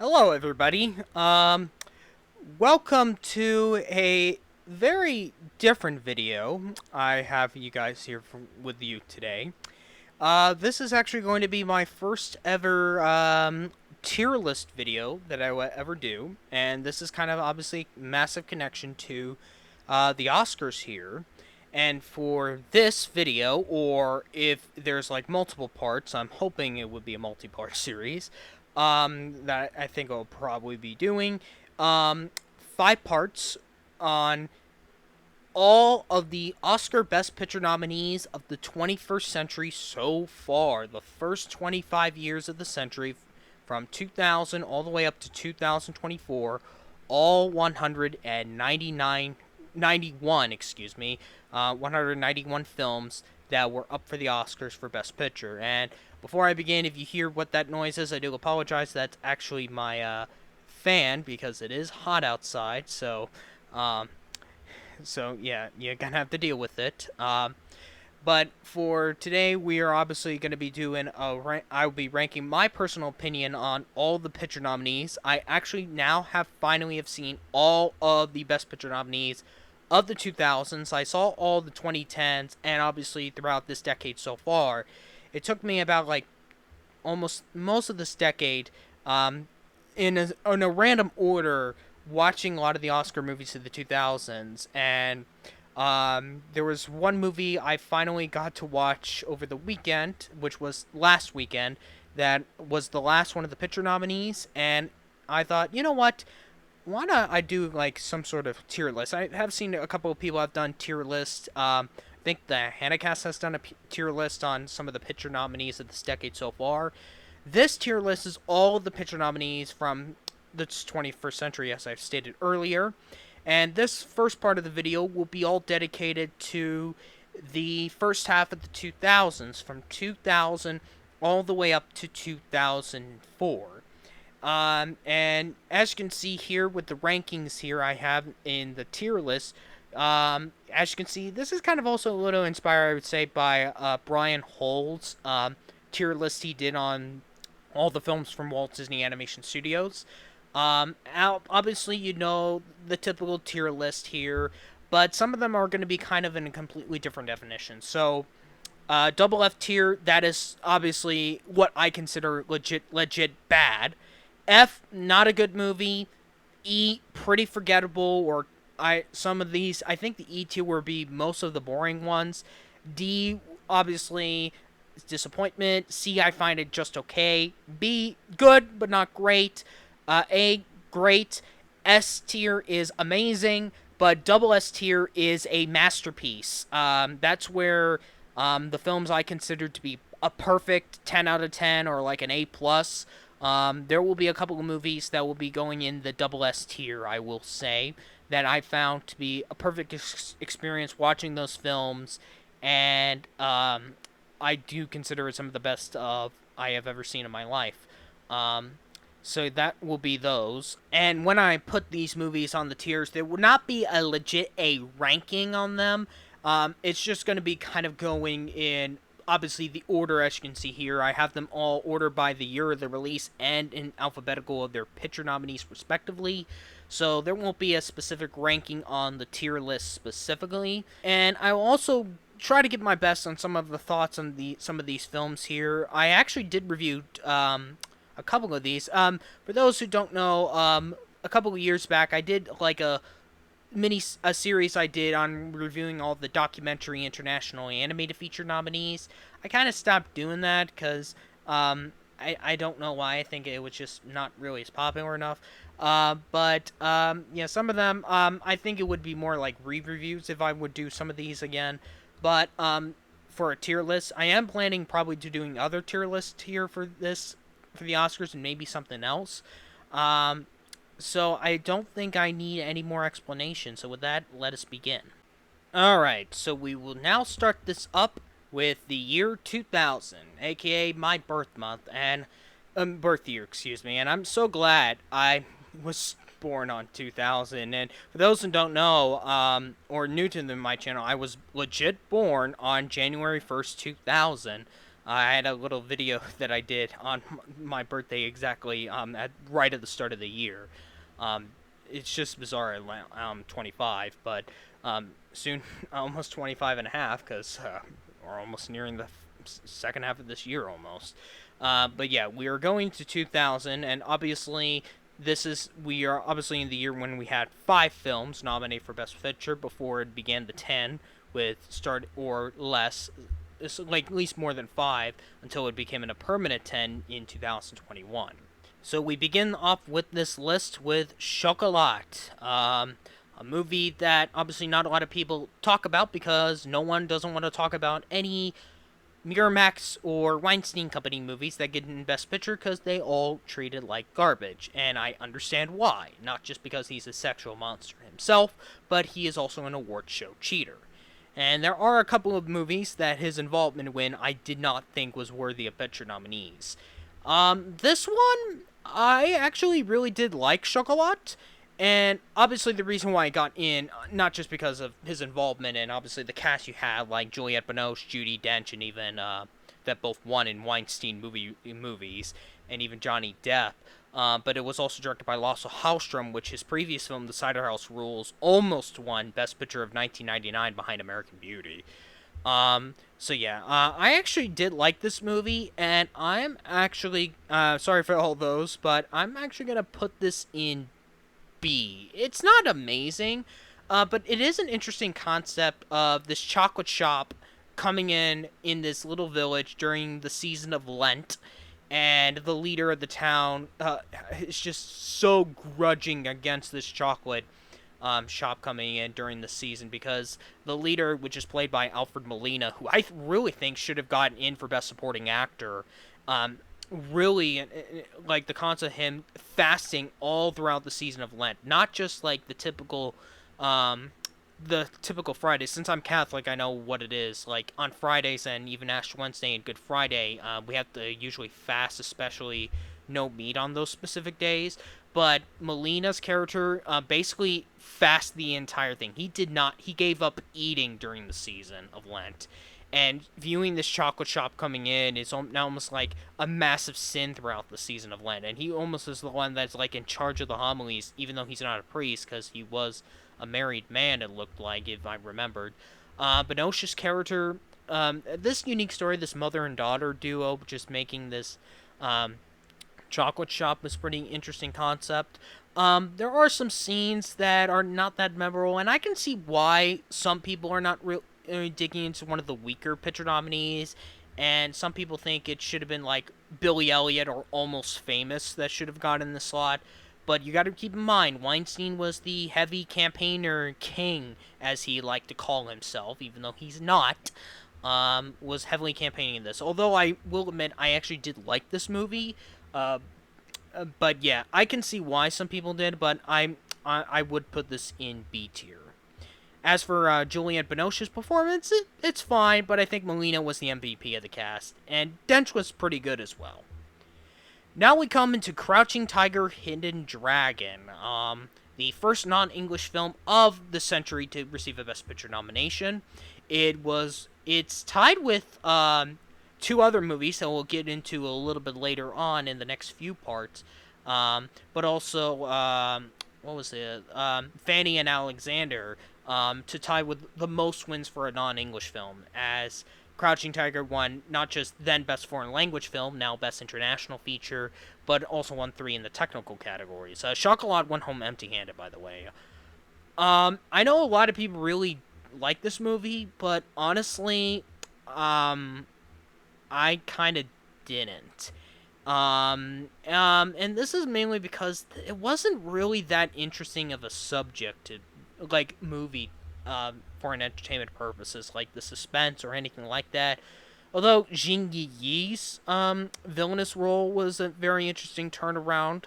Hello, everybody. Welcome to a very different video. I have you guys here with you today. This is actually going to be my first ever tier list video that I will ever do, and this is kind of obviously massive connection to the Oscars here. And for this video, or if there's like multiple parts, I'm hoping it would be a multi-part series that I think I'll probably be doing. 5 parts on all of the Oscar Best Picture nominees of the 21st century so far. The first 25 years of the century, from 2000 all the way up to 2024, all 191 films that were up for the Oscars for Best Picture. And before I begin, if you hear what that noise is, I do apologize. That's actually my fan because it is hot outside. Um, so yeah, you're gonna have to deal with it. But for today, we are obviously going to be doing I will be ranking my personal opinion on all the picture nominees. I actually now finally have seen all of the Best Picture nominees of the 2000s. I saw all the 2010s, and obviously throughout this decade so far, it took me about like almost most of this decade, in a random order, watching a lot of the Oscar movies of the 2000s, and there was one movie I finally got to watch over the weekend, which was last weekend, that was the last one of the picture nominees, and I thought, you know what? Why not I do like some sort of tier list? I have seen a couple of people have done tier lists. I think the Hanacast has done a tier list on some of the picture nominees of this decade so far. This tier list is all of the picture nominees from the 21st century, as I've stated earlier. And this first part of the video will be all dedicated to the first half of the 2000s, from 2000 all the way up to 2004. And as you can see here with the rankings here I have in the tier list, as you can see, this is kind of also a little inspired, I would say, by Brian Hull's tier list he did on all the films from Walt Disney Animation Studios. Obviously, you know the typical tier list here, but some of them are going to be kind of in a completely different definition. So, double F tier, that is obviously what I consider legit bad. F, not a good movie. E, pretty forgettable, or some of these, I think the E tier will be most of the boring ones. D, obviously, disappointment. C, I find it just okay. B, good, but not great. A, great. S tier is amazing, but double S tier is a masterpiece. That's where the films I consider to be a perfect 10 out of 10 or like an A+. There will be a couple of movies that will be going in the double S tier, I will say, that I found to be a perfect experience watching those films, and I do consider it some of the best I have ever seen in my life. So that will be those. And when I put these movies on the tiers, there will not be a legit A ranking on them. It's just going to be kind of going in, obviously, the order, as you can see here. I have them all ordered by the year of the release and in alphabetical of their picture nominees, respectively. So there won't be a specific ranking on the tier list specifically. And I will also try to give my best on some of the thoughts on some of these films here. I actually did review a couple of these. For those who don't know, a couple of years back, I did like a series I did on reviewing all the documentary internationally animated feature nominees. I kind of stopped doing that because I don't know why. I think it was just not really as popular enough. But yeah, some of them I think it would be more like re-reviews if I would do some of these again. But for a tier list, I am planning probably to doing other tier lists here for the Oscars and maybe something else. So I don't think I need any more explanation. So with that, let us begin. Alright, so we will now start this up with the year 2000, aka my birth month, and birth year, excuse me. And I'm so glad I was born on 2000. And for those who don't know, or new to my channel, I was legit born on January 1st, 2000. I had a little video that I did on my birthday exactly right at the start of the year. Um, it's just bizarre. I'm 25, but soon almost 25 and a half because we're almost nearing the second half of this year almost. But yeah, we are going to 2000, and obviously we are obviously in the year when we had 5 films nominated for Best Picture before it began the 10 with start or less, like at least more than 5 until it became a permanent 10 in 2021. So we begin off with this list with Chocolat, a movie that obviously not a lot of people talk about because no one doesn't want to talk about any Miramax or Weinstein Company movies that get in Best Picture because they all treat it like garbage. And I understand why. Not just because he's a sexual monster himself, but he is also an award show cheater. And there are a couple of movies that his involvement in I did not think was worthy of Picture nominees. This one, I actually really did like Chocolat. And obviously, the reason why I got in, not just because of his involvement, and obviously the cast you have, like Juliette Binoche, Judi Dench, and even that both won in Weinstein movies, and even Johnny Depp. But it was also directed by Lasse Hallström, which his previous film, The Cider House Rules, almost won Best Picture of 1999 behind American Beauty. So yeah, I actually did like this movie, and I'm actually sorry for all those, but I'm actually gonna put this in B. It's not amazing, but it is an interesting concept of this chocolate shop coming in this little village during the season of Lent, and the leader of the town is just so grudging against this chocolate shop coming in during the season because the leader, which is played by Alfred Molina, who I really think should have gotten in for Best Supporting Actor, um, really like the concept of him fasting all throughout the season of Lent, not just like um, the typical Fridays. Since I'm Catholic, I know what it is. Like on Fridays and even Ash Wednesday and Good Friday, we have to usually fast, especially no meat on those specific days. But Molina's character basically fasted the entire thing. He did not. He gave up eating during the season of Lent, and viewing this chocolate shop coming in is now almost like a massive sin throughout the season of Lent. And he almost is the one that's like in charge of the homilies, even though he's not a priest, because he was a married man, it looked like, if I remembered. Binoche's character, this unique story, this mother and daughter duo, just making this chocolate shop was pretty interesting concept. There are some scenes that are not that memorable, and I can see why some people are not digging into one of the weaker Picture nominees, and some people think it should have been like Billy Elliot or Almost Famous that should have gotten the slot. But you got to keep in mind, Weinstein was the heavy campaigner king, as he liked to call himself, even though he's not. Was heavily campaigning in this. Although I will admit, I actually did like this movie. Uh, but yeah, I can see why some people did, but I would put this in B tier. As for Juliette Binoche's performance, it's fine, but I think Molina was the MVP of the cast, and Dench was pretty good as well. Now we come into Crouching Tiger, Hidden Dragon, the first non-English film of the century to receive a Best Picture nomination. It's tied with two other movies that we'll get into a little bit later on in the next few parts, but also what was it? Fanny and Alexander, to tie with the most wins for a non-English film, as Crouching Tiger won not just then Best Foreign Language Film, now Best International Feature, but also won 3 in the technical categories. Chocolat went home empty-handed, by the way. I know a lot of people really like this movie, but honestly, I kind of didn't. And this is mainly because it wasn't really that interesting of a subject to, like, movie, for an entertainment purposes, like the suspense or anything like that. Although Jing Yi's villainous role was a very interesting turnaround.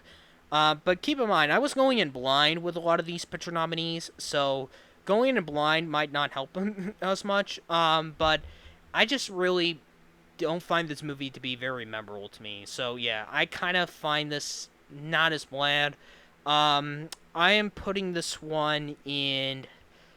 But keep in mind, I was going in blind with a lot of these Picture nominees, so going in blind might not help him as much. But I just really don't find this movie to be very memorable to me. So yeah, I kind of find this not as bland. I am putting this one in.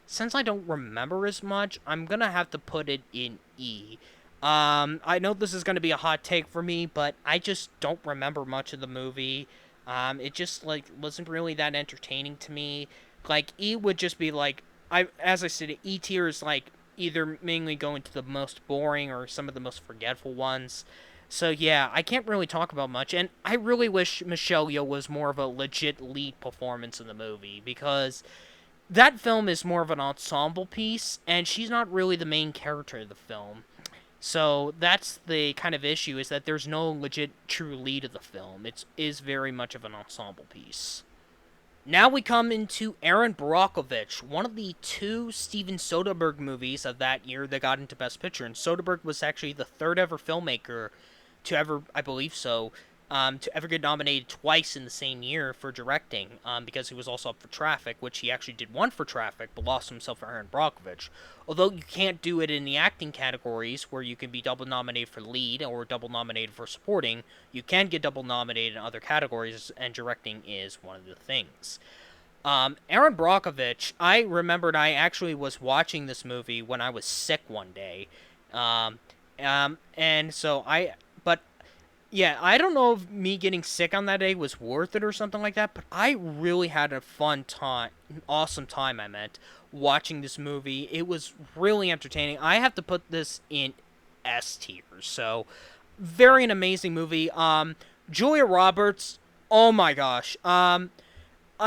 Since I don't remember as much, I'm gonna have to put it in E. I know this is going to be a hot take for me, but I just don't remember much of the movie. It just like wasn't really that entertaining to me. Like E would just be like as I said, E tier is like either mainly going to the most boring or some of the most forgetful ones. So yeah, I can't really talk about much, and I really wish Michelle Yeoh was more of a legit lead performance in the movie because that film is more of an ensemble piece, and she's not really the main character of the film. So that's the kind of issue is that there's no legit true lead of the film. It is very much of an ensemble piece. Now we come into Aaron Brockovich, one of the two Steven Soderbergh movies of that year that got into Best Picture. And Soderbergh was actually the third ever filmmaker to ever, I believe so, to ever get nominated twice in the same year for directing, because he was also up for Traffic, which he actually did one for Traffic, but lost himself for Aaron Brockovich. Although you can't do it in the acting categories, where you can be double nominated for lead or double nominated for supporting, you can get double nominated in other categories, and directing is one of the things. Aaron Brockovich, I remembered I actually was watching this movie when I was sick one day. Um, and so but yeah, I don't know if me getting sick on that day was worth it or something like that, but I really had a fun time, awesome time, I meant, watching this movie. It was really entertaining. I have to put this in S tier, so very an amazing movie. Julia Roberts, oh my gosh. I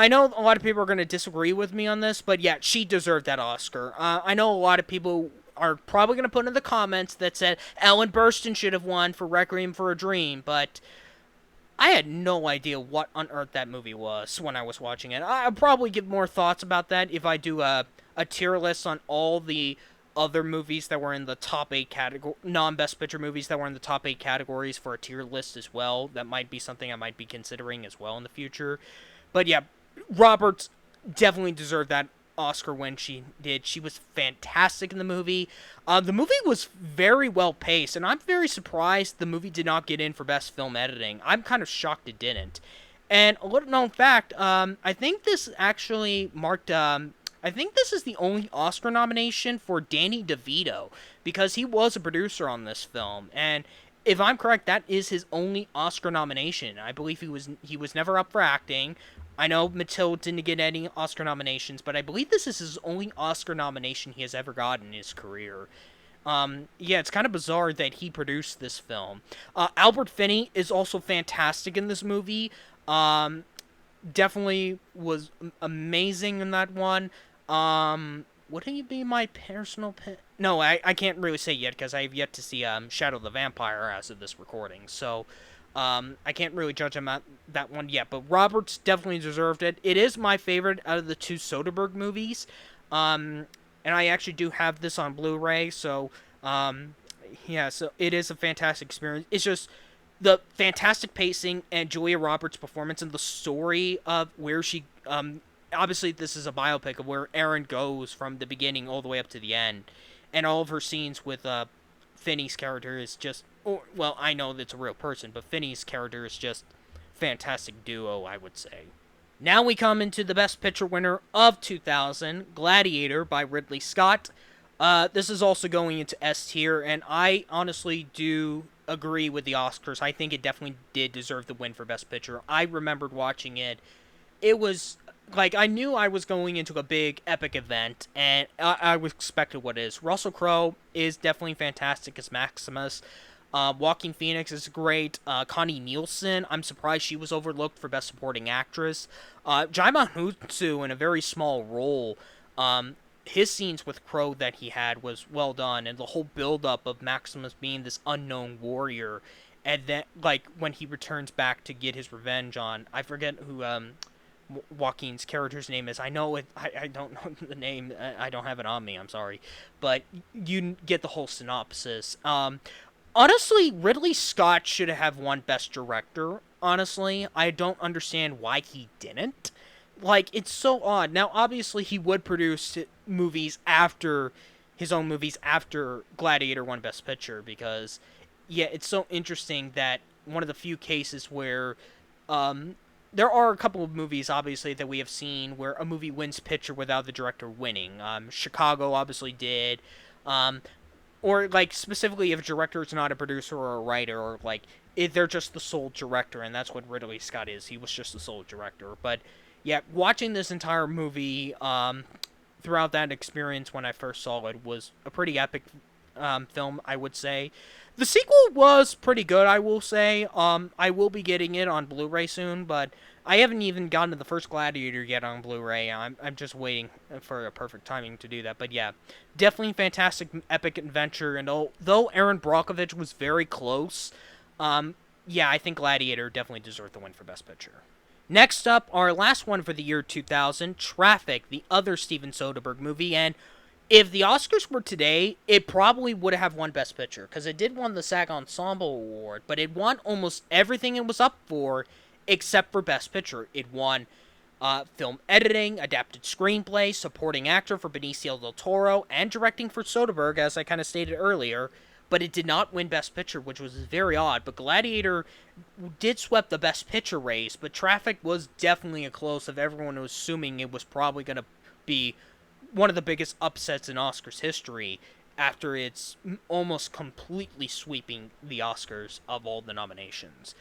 know a lot of people are going to disagree with me on this, but yeah, she deserved that Oscar. I know a lot of people are probably going to put in the comments that said Ellen Burstyn should have won for Requiem for a Dream, but I had no idea what on earth that movie was when I was watching it. I'll probably give more thoughts about that if I do a tier list on all the other movies that were in the top 8 category, non-best picture movies that were in the top 8 categories for a tier list as well. That might be something I might be considering as well in the future. But yeah, Roberts definitely deserved that Oscar when she did. She was fantastic in the movie. The movie was very well paced, and I'm very surprised the movie did not get in for Best Film Editing. I'm kind of shocked it didn't. And a little known fact, I think this actually marked. I think this is the only Oscar nomination for Danny DeVito because he was a producer on this film, and if I'm correct, that is his only Oscar nomination. I believe he was never up for acting. I know Matilda didn't get any Oscar nominations, but I believe this is his only Oscar nomination he has ever gotten in his career. Yeah, it's kind of bizarre that he produced this film. Albert Finney is also fantastic in this movie. Definitely was amazing in that one. Would he be my personal pick? No, I can't really say yet because I have yet to see Shadow the Vampire as of this recording. So I can't really judge him at that one yet. But Roberts definitely deserved it. It is my favorite out of the two Soderbergh movies. And I actually do have this on Blu-ray. So yeah, so it is a fantastic experience. It's just the fantastic pacing and Julia Roberts' performance and the story of where she obviously this is a biopic of where Erin goes from the beginning all the way up to the end, and all of her scenes with Finney's character is just well, I know that's a real person, but Finney's character is just fantastic duo, I would say. Now we come into the Best Picture winner of 2000, Gladiator by Ridley Scott. This is also going into S tier, and I honestly do agree with the Oscars. I think it definitely did deserve the win for Best Picture. I remembered watching it. It was like I knew I was going into a big epic event, and I was expected what it is. Russell Crowe is definitely fantastic as Maximus. Joaquin Phoenix is great. Connie Nielsen, I'm surprised she was overlooked for Best Supporting Actress. Jaimin Hunsu in a very small role. His scenes with Crow that he had was well done, and the whole build-up of Maximus being this unknown warrior, and then like when he returns back to get his revenge on I forget who Joaquin's character's name is. I know it. I don't know the name. I don't have it on me. I'm sorry, but you get the whole synopsis. Honestly, Ridley Scott should have won Best Director. Honestly, I don't understand why he didn't. Like, it's so odd. Now, obviously, he would produce movies after his own movies after Gladiator won Best Picture because, yeah, it's so interesting that one of the few cases where there are a couple of movies, obviously, that we have seen where a movie wins picture without the director winning. Chicago obviously did. Um, or like specifically if a director is not a producer or a writer, or like if they're just the sole director, and that's what Ridley Scott is. He was just the sole director. But yeah, watching this entire movie throughout that experience when I first saw it was a pretty epic film, I would say. The sequel was pretty good, I will say. I will be getting it on Blu-ray soon, but I haven't even gotten to the first Gladiator yet on Blu-ray. I'm just waiting for a perfect timing to do that. But yeah, definitely fantastic, epic adventure. And though Aaron Brockovich was very close, yeah, I think Gladiator definitely deserved the win for Best Picture. Next up, our last one for the year 2000, Traffic, the other Steven Soderbergh movie. And if the Oscars were today, it probably would have won Best Picture, because it did won the SAG Ensemble Award, but it won almost everything it was up for except for Best Picture. It won film editing, adapted screenplay, supporting actor for Benicio del Toro, and directing for Soderbergh, as I kind of stated earlier, but it did not win Best Picture, which was very odd. But Gladiator did sweep the Best Picture race, but Traffic was definitely a close of everyone was assuming it was probably going to be one of the biggest upsets in Oscars history after it's almost completely sweeping the Oscars of all the nominations.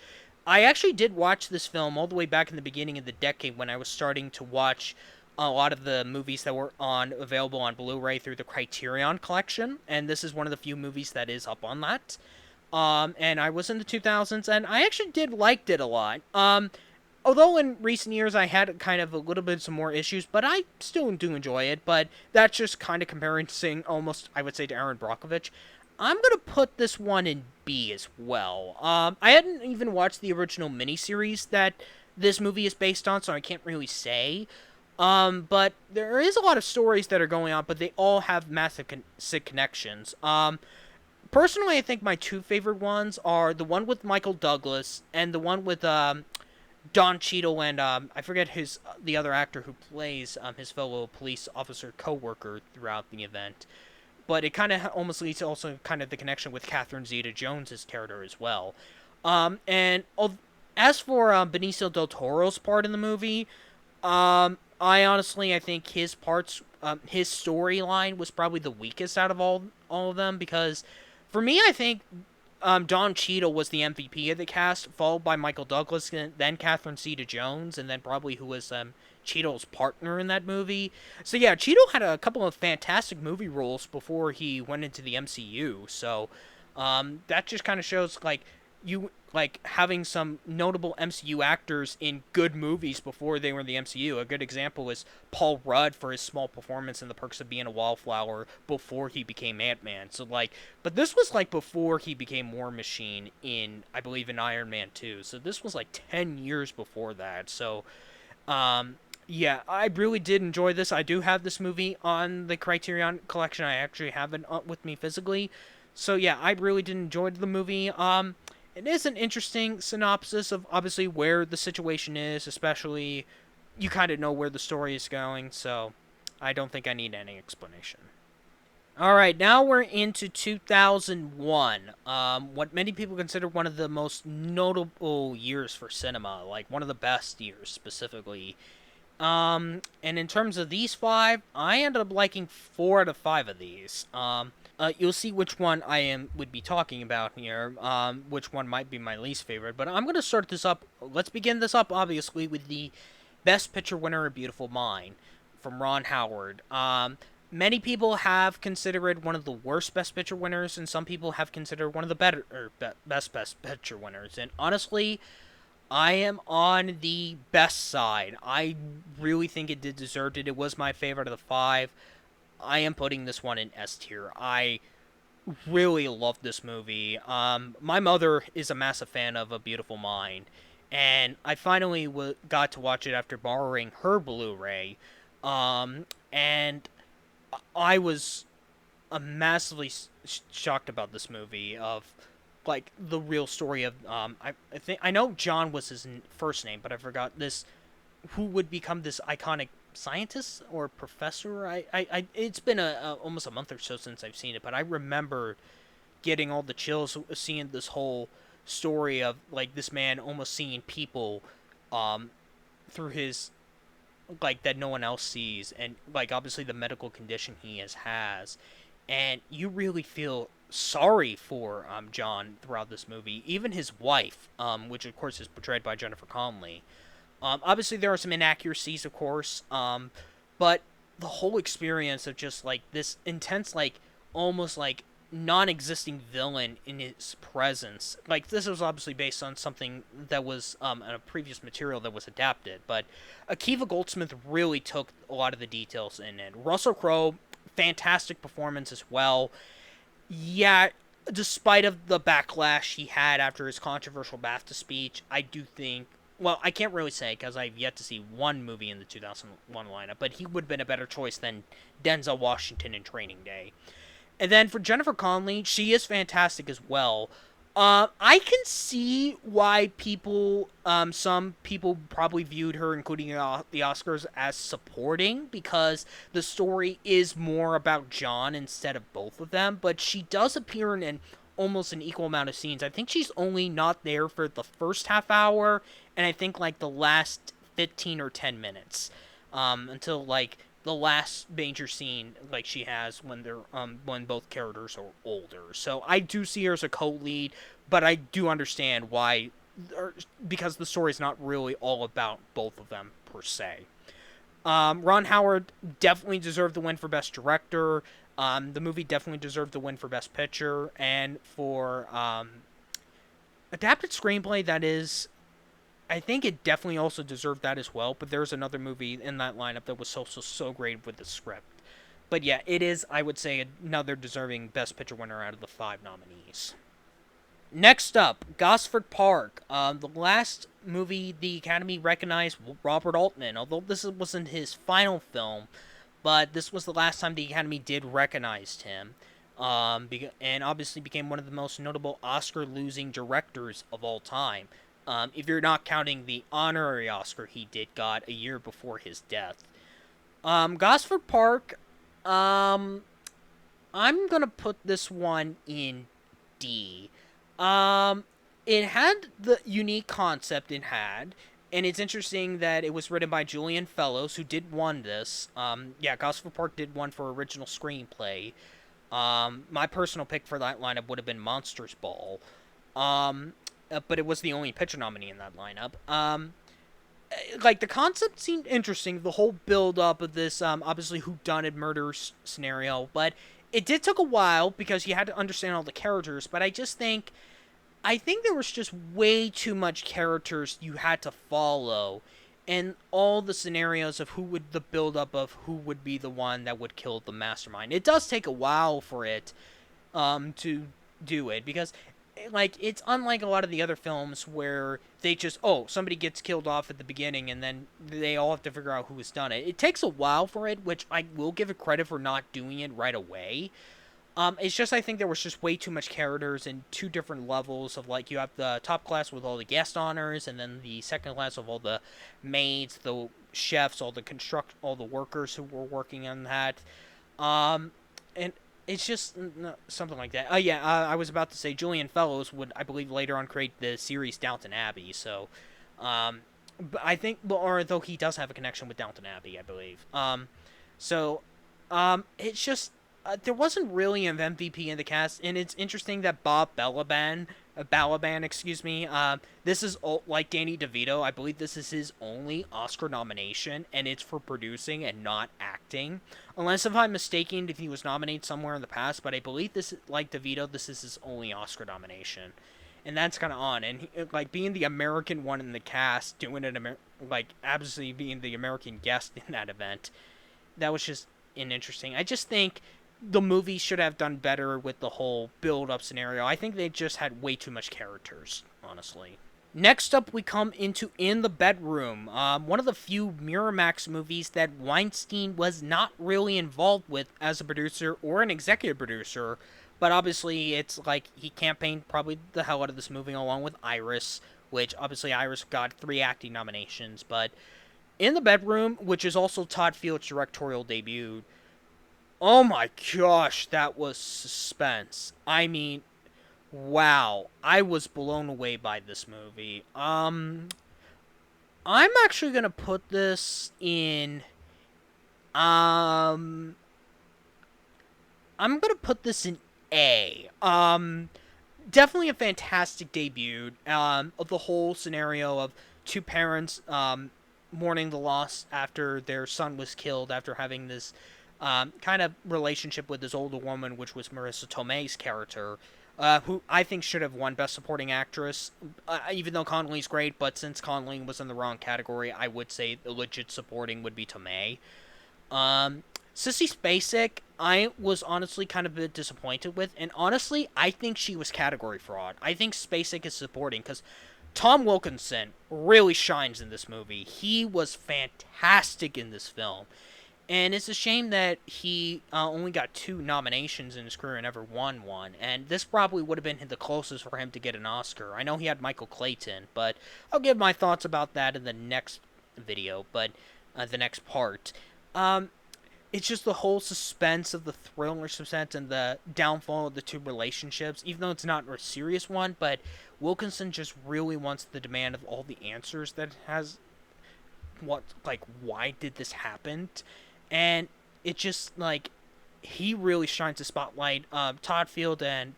I actually did watch this film all the way back in the beginning of the decade when I was starting to watch a lot of the movies that were on available on Blu-ray through the Criterion collection, and this is one of the few movies that is up on that. And I was in the 2000s, and I actually did liked it a lot. Although in recent years I had kind of a little bit some more issues, but I still do enjoy it. But that's just kind of comparing almost, I would say, to Aaron Brockovich. I'm gonna put this one in B as well. I hadn't even watched the original miniseries that this movie is based on, so I can't really say. But there is a lot of stories that are going on, but they all have massive connections. Personally, I think my two favorite ones are the one with Michael Douglas and the one with Don Cheadle and I forget the other actor who plays his fellow police officer coworker throughout the event. But it kind of almost leads to also kind of the connection with Catherine Zeta-Jones's character as well. And as for Benicio del Toro's part in the movie, I think his parts, his storyline was probably the weakest out of all of them, because for me, I think Don Cheadle was the MVP of the cast, followed by Michael Douglas, then Catherine Zeta-Jones, and then probably who was Cheadle's partner in that movie. So yeah, Cheadle had a couple of fantastic movie roles before he went into the MCU. So that just kind of shows having some notable MCU actors in good movies before they were in the MCU. A good example is Paul Rudd for his small performance in The Perks of Being a Wallflower before he became Ant-Man. So but this was before he became War Machine in, I believe, in Iron Man 2. So this was 10 years before that. So yeah, I really did enjoy this. I do have this movie on the Criterion Collection. I actually have it with me physically. So yeah, I really did enjoy the movie. It is an interesting synopsis of obviously where the situation is, especially you kind of know where the story is going, so I don't think I need any explanation. Alright, now we're into 2001, what many people consider one of the most notable years for cinema, one of the best years specifically. And in terms of these five, I ended up liking 4 out of 5 of these. You'll see which one would be talking about here, which one might be my least favorite, but I'm gonna start this up. Let's begin this up, obviously, with the Best Picture winner, A Beautiful Mind, from Ron Howard. Many people have considered it one of the worst Best Picture winners, and some people have considered one of the best Best Picture winners, and honestly, I am on the best side. I really think it did deserve it. It was my favorite of the 5. I am putting this one in S tier. I really love this movie. My mother is a massive fan of A Beautiful Mind, and I finally got to watch it after borrowing her Blu-ray. And I was massively shocked about this movie of the real story of I know John was his first name, but I forgot this who would become this iconic scientist or professor. It's been almost a month or so since I've seen it, but I remember getting all the chills seeing this whole story of this man almost seeing people through his that no one else sees, and obviously the medical condition he has, and you really feel sorry for John throughout this movie. Even his wife, which of course is portrayed by Jennifer Connelly. Obviously, there are some inaccuracies, of course, but the whole experience of just like this intense, like almost like non-existing villain in his presence. Like this was obviously based on something that was a previous material that was adapted, but Akiva Goldsmith really took a lot of the details in it. Russell Crowe, fantastic performance as well. Yeah, despite of the backlash he had after his controversial BAFTA speech, I do think. Well, I can't really say because I've yet to see one movie in the 2001 lineup, but he would have been a better choice than Denzel Washington in Training Day. And then for Jennifer Connelly, she is fantastic as well. I can see why some people probably viewed her, including the Oscars, as supporting because the story is more about John instead of both of them. But she does appear in almost an equal amount of scenes. I think she's only not there for the first half hour, and I think like the last 15 or 10 minutes, until like the last major scene like she has when both characters are older. So I do see her as a co-lead, but I do understand why, because the story is not really all about both of them per se. Ron Howard definitely deserved the win for best director. The movie definitely deserved the win for best picture and for adapted screenplay. That is, I think it definitely also deserved that as well, but there's another movie in that lineup that was so great with the script. But yeah, it is, I would say, another deserving Best Picture winner out of the 5 nominees. Next up, Gosford Park. The last movie the Academy recognized Robert Altman, although this wasn't his final film, but this was the last time the Academy did recognize him. And obviously became one of the most notable Oscar-losing directors of all time. If you're not counting the honorary Oscar he got a year before his death. Gosford Park, I'm gonna put this one in D. Um, it had the unique concept it had, and it's interesting that it was written by Julian Fellows, who did won this. Yeah, Gosford Park did one for original screenplay. My personal pick for that lineup would have been Monsters Ball. But it was the only picture nominee in that lineup. Like the concept seemed interesting, the whole build up of this obviously whodunit murder scenario, but it did take a while because you had to understand all the characters. But I think there was just way too much characters you had to follow, and all the scenarios of who would the build up of who would be the one that would kill the mastermind. It does take a while for it to do it because like it's unlike a lot of the other films where they just somebody gets killed off at the beginning and then they all have to figure out who has done it. It takes a while for it, which I will give it credit for not doing it right away. It's just I think there was just way too much characters in two different levels of like you have the top class with all the guest honors and then the second class of all the maids, the chefs, all the workers who were working on that. And it's just something like that. Yeah, I was about to say Julian Fellows would, I believe, later on create the series Downton Abbey. So, but I think, well, or though he does have a connection with Downton Abbey, I believe. So, it's just there wasn't really an MVP in the cast, and it's interesting that Bob Balaban, excuse me. This is like Danny DeVito. I believe this is his only Oscar nomination, and it's for producing and not acting. Unless if I'm mistaken, if he was nominated somewhere in the past, but I believe this, like DeVito, this is his only Oscar nomination, and that's kind of odd. And like being the American one in the cast, doing it like absolutely being the American guest in that event, that was just interesting. I just think the movie should have done better with the whole build-up scenario. I think they just had way too much characters, honestly. Next up, we come into In the Bedroom, one of the few Miramax movies that Weinstein was not really involved with as a producer or an executive producer, but obviously it's like he campaigned probably the hell out of this movie along with Iris, which obviously Iris got 3 acting nominations, but In the Bedroom, which is also Todd Field's directorial debut, oh my gosh, that was suspense. I mean, wow, I was blown away by this movie. I'm actually gonna put this in. Um, I'm gonna put this in A. Definitely a fantastic debut. Of the whole scenario of two parents mourning the loss after their son was killed after having this kind of relationship with this older woman, which was Marissa Tomei's character, who I think should have won Best Supporting Actress, even though Connolly's great, but since Connolly was in the wrong category, I would say the legit supporting would be Tomei. Um, Sissy Spacek, I was honestly kind of a bit disappointed with, and honestly, I think she was category fraud. I think Spacek is supporting because Tom Wilkinson really shines in this movie. He was fantastic in this film. And it's a shame that he only got 2 nominations in his career and never won one. And this probably would have been the closest for him to get an Oscar. I know he had Michael Clayton, but I'll give my thoughts about that in the next video, but the next part. Um, it's just the whole suspense of the thriller suspense and the downfall of the two relationships, even though it's not a serious one, but Wilkinson just really wants the demand of all the answers that has why did this happen? And it just he really shines the spotlight. Todd Field and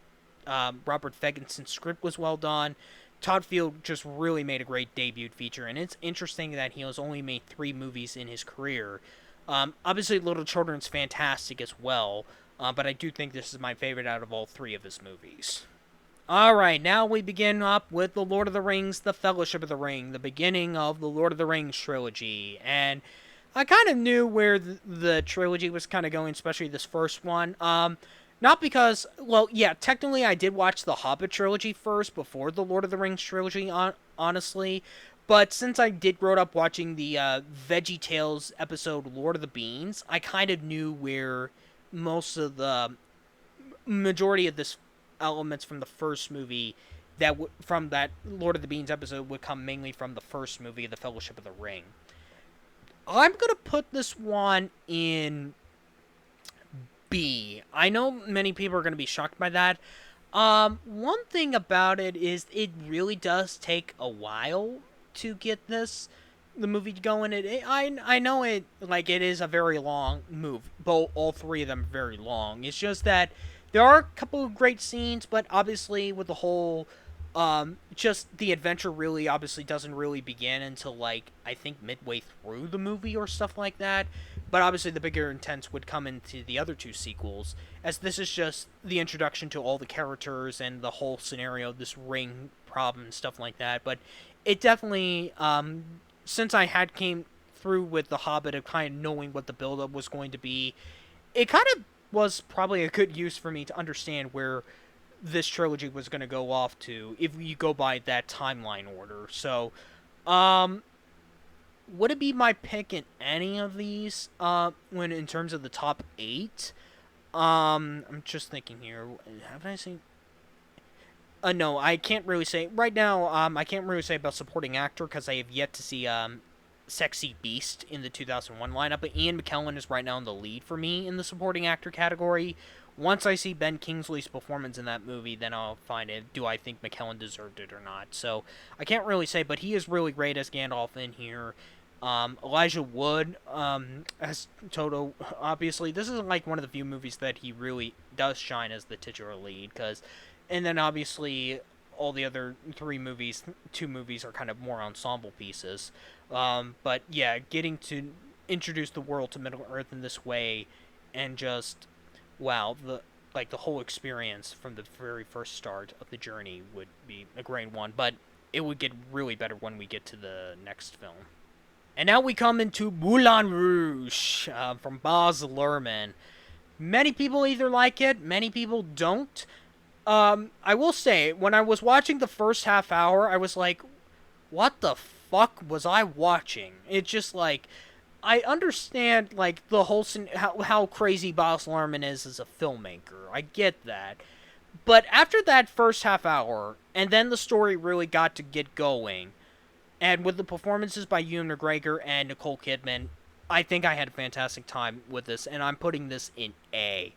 Robert Ferguson's script was well done. Todd Field just really made a great debut feature, and it's interesting that he has only made 3 movies in his career. Obviously, Little Children's fantastic as well, but I do think this is my favorite out of all 3 of his movies. Alright, now we begin up with The Lord of the Rings, The Fellowship of the Ring, the beginning of the Lord of the Rings trilogy. And I kind of knew where the trilogy was kind of going, especially this first one. Not because, well, yeah, technically I did watch the Hobbit trilogy first before the Lord of the Rings trilogy, honestly. But since I did grow up watching the Veggie Tales episode Lord of the Beans, I kind of knew where most of the majority of this elements from the first movie from that Lord of the Beans episode would come mainly from the first movie, The Fellowship of the Ring. I'm gonna put this one in B. I know many people are gonna be shocked by that. One thing about it is it really does take a while to get the movie going. I know it is a very long move. Both all 3 of them are very long. It's just that there are a couple of great scenes, but obviously with the whole just the adventure really obviously doesn't really begin until I think midway through the movie or stuff like that. But obviously the bigger intents would come into the other 2 sequels, as this is just the introduction to all the characters and the whole scenario, this ring problem and stuff like that. But it definitely, since I had came through with The Hobbit of kind of knowing what the build-up was going to be, it kind of was probably a good use for me to understand where this trilogy was going to go off to if you go by that timeline order. So, would it be my pick in any of these when in terms of the top 8? I'm just thinking here. Haven't I seen no, I can't really say right now. I can't really say about supporting actor because I have yet to see Sexy Beast in the 2001 lineup. But Ian McKellen is right now in the lead for me in the supporting actor category. Once I see Ben Kingsley's performance in that movie, then I'll find it. Do I think McKellen deserved it or not? So I can't really say, but he is really great as Gandalf in here. Elijah Wood as Toto. Obviously, this is one of the few movies that he really does shine as the titular lead. And then obviously all the other 2 movies are kind of more ensemble pieces. But yeah, getting to introduce the world to Middle Earth in this way, and just wow, the whole experience from the very first start of the journey would be a great one. But it would get really better when we get to the next film. And now we come into Moulin Rouge from Baz Luhrmann. Many people either like it, many people don't. I will say, when I was watching the first half hour, I was like, what the fuck was I watching? It's just I understand, the whole, how crazy Baz Luhrmann is as a filmmaker. I get that. But after that first half hour, and then the story really got to get going, and with the performances by Ewan McGregor and Nicole Kidman, I think I had a fantastic time with this, and I'm putting this in A.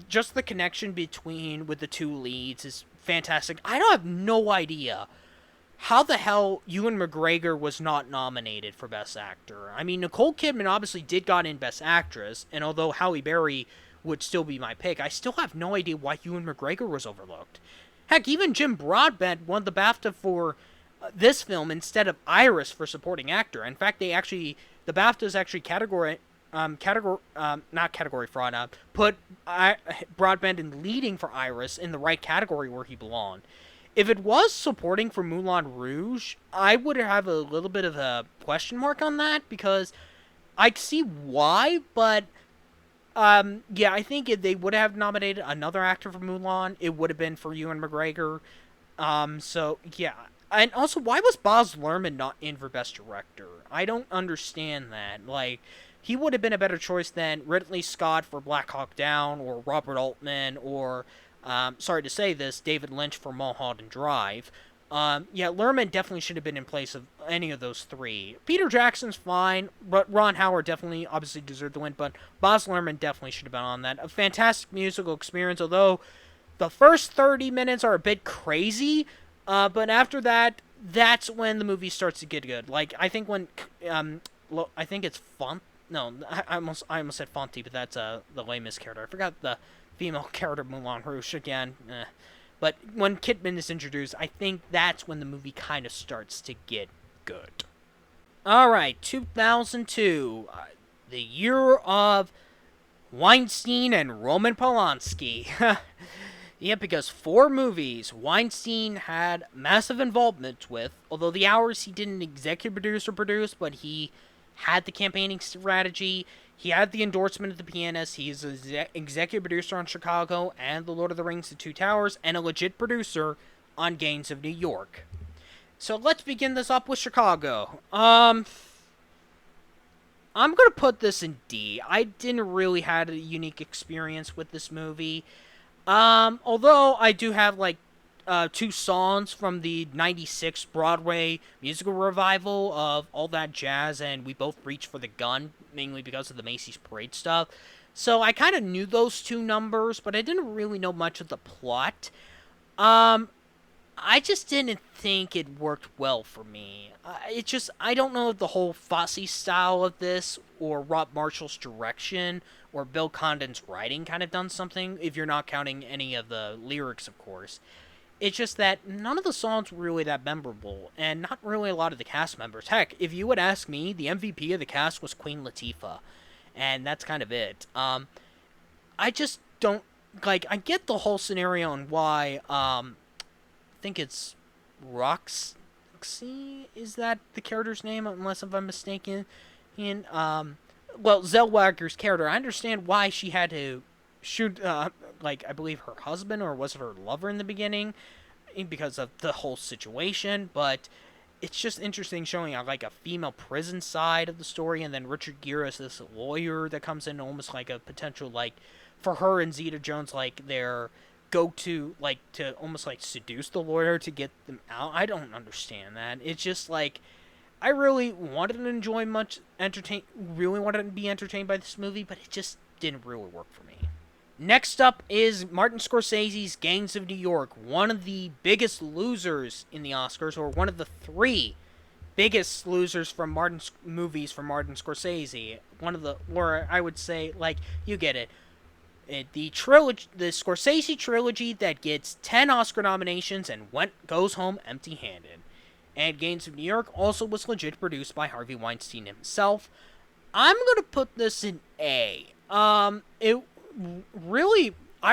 Just the connection with the 2 leads is fantastic. I don't have no idea how the hell Ewan McGregor was not nominated for Best Actor. I mean, Nicole Kidman obviously got in Best Actress, and although Halle Berry would still be my pick. I still have no idea why Ewan McGregor was overlooked. Heck, even Jim Broadbent won the BAFTA for this film instead of Iris for supporting actor. In fact, the BAFTAs actually not category fraud, put Broadbent in leading for Iris in the right category where he belonged. If it was supporting for Moulin Rouge, I would have a little bit of a question mark on that because I see why, but yeah, I think if they would have nominated another actor for Mulan, it would have been for Ewan McGregor. So yeah, and also, why was Baz Luhrmann not in for Best Director? I don't understand that. Like, he would have been a better choice than Ridley Scott for Black Hawk Down, or Robert Altman, or sorry to say this, David Lynch for Mulholland Drive. Yeah, Luhrmann definitely should have been in place of any of those three. Peter Jackson's fine, but Ron Howard definitely obviously deserved the win, but Baz Luhrmann definitely should have been on that. A fantastic musical experience, although the first 30 minutes are a bit crazy, but after that, that's when the movie starts to get good. Like, I think when, I think it's Font. No, I almost said Fonty, but that's the lamest character. I forgot the female character Moulin Rouge again. But when Kidman is introduced, I think that's when the movie kind of starts to get good. Alright, 2002. The year of Weinstein and Roman Polanski. Yeah, because 4 movies Weinstein had massive involvement with, although The Hours he didn't executive produce or produce, but he had the campaigning strategy. He had the endorsement of the pianist. He's an executive producer on Chicago and The Lord of the Rings: The Two Towers, and a legit producer on Gangs of New York. So let's begin this up with Chicago. I'm gonna put this in D. I didn't really have a unique experience with this movie. Although I do have like 2 songs from the '96 Broadway musical revival of All That Jazz and We Both Reach for the Gun, mainly because of the Macy's Parade stuff. So I kind of knew those 2 numbers, but I didn't really know much of the plot. I just didn't think it worked well for me. I don't know if the whole Fosse style of this, or Rob Marshall's direction, or Bill Condon's writing kind of done something, if you're not counting any of the lyrics, of course. It's just that none of the songs were really that memorable, and not really a lot of the cast members. Heck, if you would ask me, the MVP of the cast was Queen Latifah, and that's kind of it. I just don't, like, I get the whole scenario and why, I think it's Roxy, is that the character's name, unless if I'm mistaken, well, Zellweger's character, I understand why she had to shoot, like, I believe her husband, or was it her lover in the beginning, because of the whole situation, but it's just interesting showing, like, a female prison side of the story, and then Richard Gere as this lawyer that comes in, almost like a potential, like, for her and Zeta Jones, like, their go-to, like, to almost, like, seduce the lawyer to get them out. I don't understand that. It's just, like, I really wanted to be entertained by this movie, but it just didn't really work for me. Next up is Martin Scorsese's Gangs of New York, one of the biggest losers in the Oscars, or one of the 3 biggest losers from movies from Martin Scorsese. One of the, or I would say, like, you get it. The Scorsese trilogy that gets 10 Oscar nominations and goes home empty-handed. And Gangs of New York also was legit produced by Harvey Weinstein himself. I'm gonna put this in A. I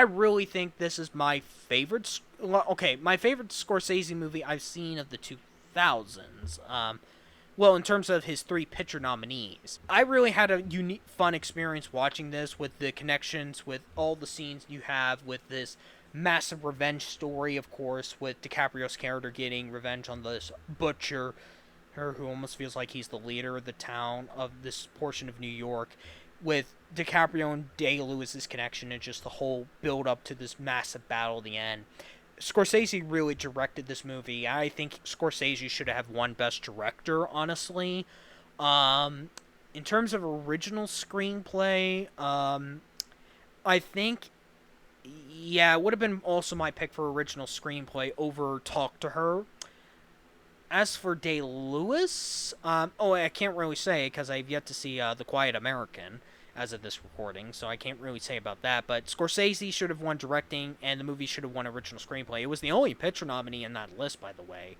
really think this is my favorite. My favorite Scorsese movie I've seen of the 2000s. Well, in terms of his 3 Picture nominees. I really had a unique, fun experience watching this, with the connections, with all the scenes you have, with this massive revenge story, of course, with DiCaprio's character getting revenge on this butcher, who almost feels like he's the leader of the town, of this portion of New York, with DiCaprio and Day-Lewis's connection, and just the whole build-up to this massive battle at the end. Scorsese really directed this movie. I think Scorsese should have won Best Director, honestly. In terms of original screenplay, I think, yeah, it would have been also my pick for original screenplay over Talk to Her. As for Day-Lewis, I can't really say, because I've yet to see The Quiet American. as of this recording, so I can't really say about that. But Scorsese should have won directing, and the movie should have won original screenplay. It was the only picture nominee in that list, by the way.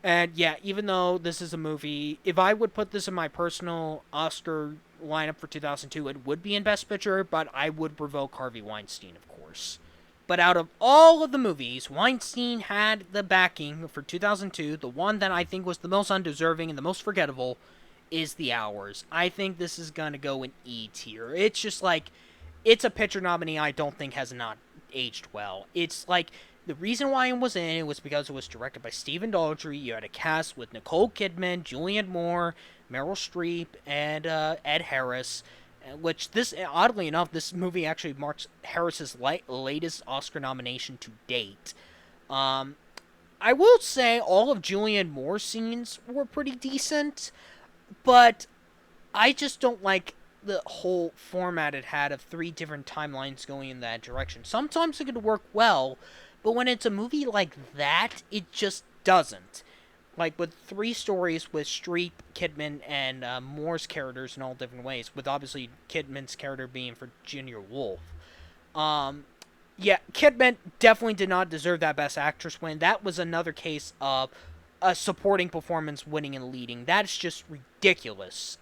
And yeah, even though this is a movie, if I would put this in my personal Oscar lineup for 2002, it would be in Best Picture, but I would revoke Harvey Weinstein, of course. But out of all of the movies, Weinstein had the backing for 2002. The one that I think was the most undeserving and the most forgettable is The Hours. I think this is going to go in E tier. It's just like, it's a picture nominee I don't think has not aged well. It's like, the reason why it was in it was because it was directed by Stephen Daldry. You had a cast with Nicole Kidman, Julianne Moore, Meryl Streep, and Ed Harris. Which this, oddly enough, this movie actually marks Harris's latest Oscar nomination to date. I will say all of Julianne Moore's scenes were pretty decent, but I just don't like the whole format it had of three different timelines going in that direction. Sometimes it could work well, but when it's a movie like that, it just doesn't. Like with three stories with Streep, Kidman, and Moore's characters in all different ways, with obviously Kidman's character being Virginia Woolf. Um, yeah, Kidman definitely did not deserve that Best Actress win. That was another case of a supporting performance winning and leading. That's just ridiculous.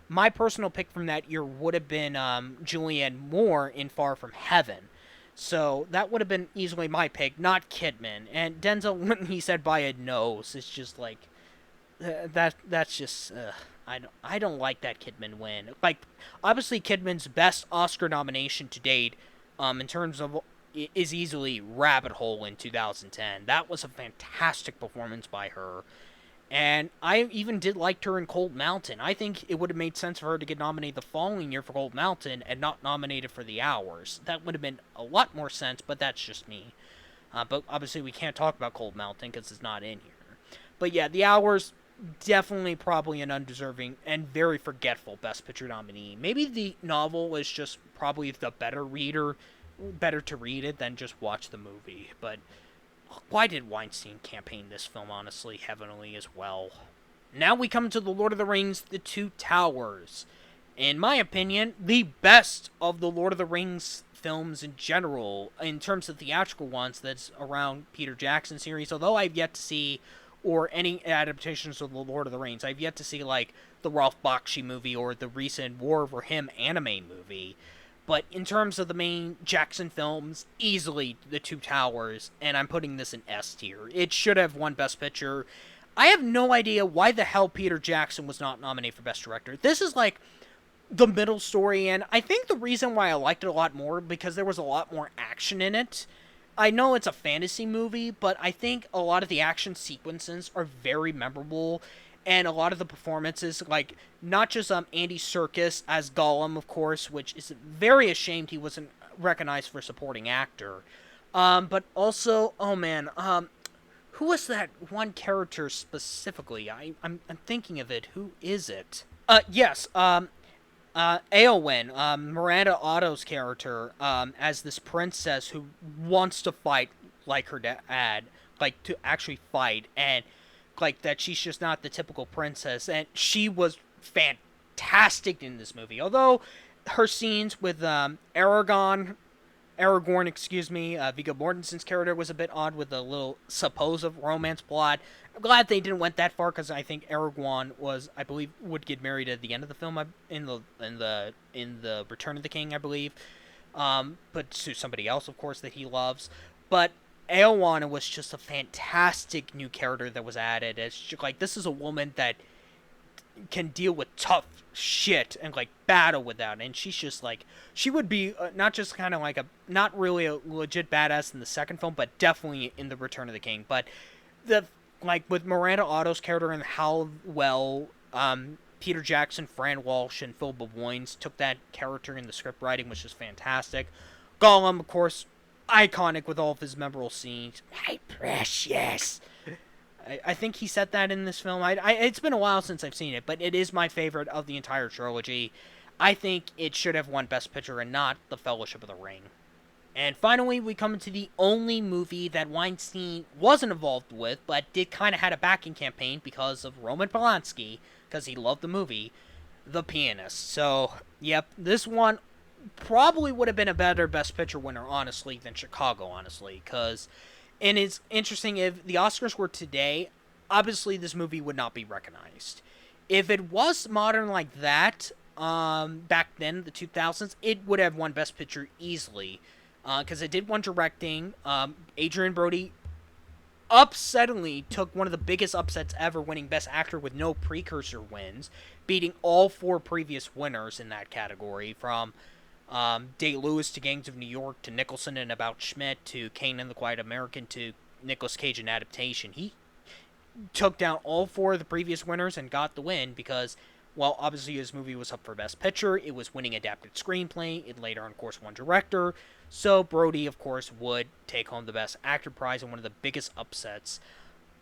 My personal pick from that year would have been Julianne Moore in Far From Heaven. So that would have been easily my pick, not Kidman. And Denzel, when he said by a nose, it's just like that's just I don't like that Kidman win. Like obviously Kidman's best Oscar nomination to date, in terms of is easily Rabbit Hole in 2010. That was a fantastic performance by her. And I even did like her in Cold Mountain. I think it would have made sense for her to get nominated the following year for Cold Mountain and not nominated for The Hours. That would have been a lot more sense, but that's just me. But obviously we can't talk about Cold Mountain because it's not in here. But yeah, The Hours, definitely probably an undeserving and very forgetful Best Picture nominee. Maybe the novel is just probably the better to read it than just watch the movie. But why did Weinstein campaign this film, honestly, heavily as well? Now we come to The Lord of the Rings, The Two Towers. In my opinion, the best of the Lord of the Rings films in general, in terms of theatrical ones that's around Peter Jackson series, although I've yet to see, or any adaptations of The Lord of the Rings, I've yet to see, like, the Ralph Bakshi movie or the recent War Over Him anime movie. But in terms of the main Jackson films, easily The Two Towers, and I'm putting this in S tier. It should have won Best Picture. I have no idea why the hell Peter Jackson was not nominated for Best Director. This is like the middle story, and I think the reason why I liked it a lot more, because there was a lot more action in it. I know it's a fantasy movie, but I think a lot of the action sequences are very memorable, and a lot of the performances, like, not just Andy Serkis as Gollum, of course, which is very ashamed he wasn't recognized for supporting actor, but also, oh man, who was that one character specifically? I'm thinking of it. Who is it? Yes, Eowyn, Miranda Otto's character, as this princess who wants to fight like her dad, like, to actually fight, and like that she's just not the typical princess, and she was fantastic in this movie. Although her scenes with Aragorn, excuse me, Viggo Mortensen's character was a bit odd with a little supposed romance plot. I'm glad they didn't went that far because I think Aragorn was, I believe, would get married at the end of the film in the Return of the King, I believe, but to somebody else, of course, that he loves. But Eowyn was just a fantastic new character that was added. It's just, like, this is a woman that can deal with tough shit and, like, battle with that, and she's just like, she would be not just kind of like not really a legit badass in the second film, but definitely in the Return of the King. But like with Miranda Otto's character and how well Peter Jackson, Fran Walsh, and Phil Boyens took that character in the script writing, which is fantastic. Gollum, of course, iconic with all of his memorable scenes. My precious. I think he said that in this film. It's been a while since I've seen it, but it is my favorite of the entire trilogy. I think it should have won Best Picture and not The Fellowship of the Ring. And finally, we come to the only movie that Weinstein wasn't involved with, but did kind of had a backing campaign because of Roman Polanski, because he loved the movie. The Pianist. So, yep, this one probably would have been a better Best Picture winner, honestly, than Chicago, honestly, because and it's interesting if the Oscars were today, obviously this movie would not be recognized. If it was modern like that, back then, the 2000s, it would have won Best Picture easily, because it did one directing. Adrian Brody upsettingly took one of the biggest upsets ever, winning Best Actor with no precursor wins, beating all four previous winners in that category, from Day-Lewis to Gangs of New York to Nicholson and About Schmidt to Kane and the Quiet American to Nicolas Cage in Adaptation. He took down all four of the previous winners and got the win because, well, obviously his movie was up for Best Picture. It was winning Adapted Screenplay. It later, of course, won Director. So Brody, of course, would take home the Best Actor prize and one of the biggest upsets.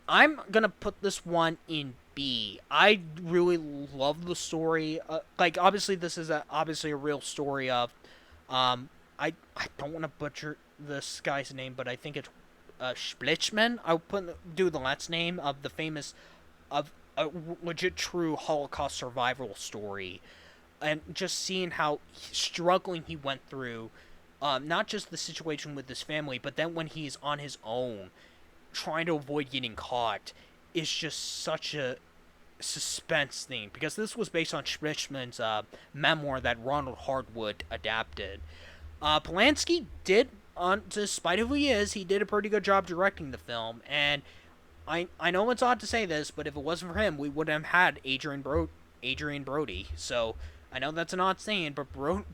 I'm gonna put this one in B. I really love the story. Obviously, this is obviously a real story of, I don't want to butcher this guy's name, but I think it's Splichman. I'll do the last name of the famous, of a legit true Holocaust survival story, and just seeing how struggling he went through, not just the situation with his family, but then when he's on his own, trying to avoid getting caught, is just such a suspense thing, because this was based on Splichman's memoir that Ronald Hardwood adapted. Polanski did, despite who he is, he did a pretty good job directing the film, and I know it's odd to say this, but if it wasn't for him, we wouldn't have had Adrian Brody. So I know that's an odd saying, but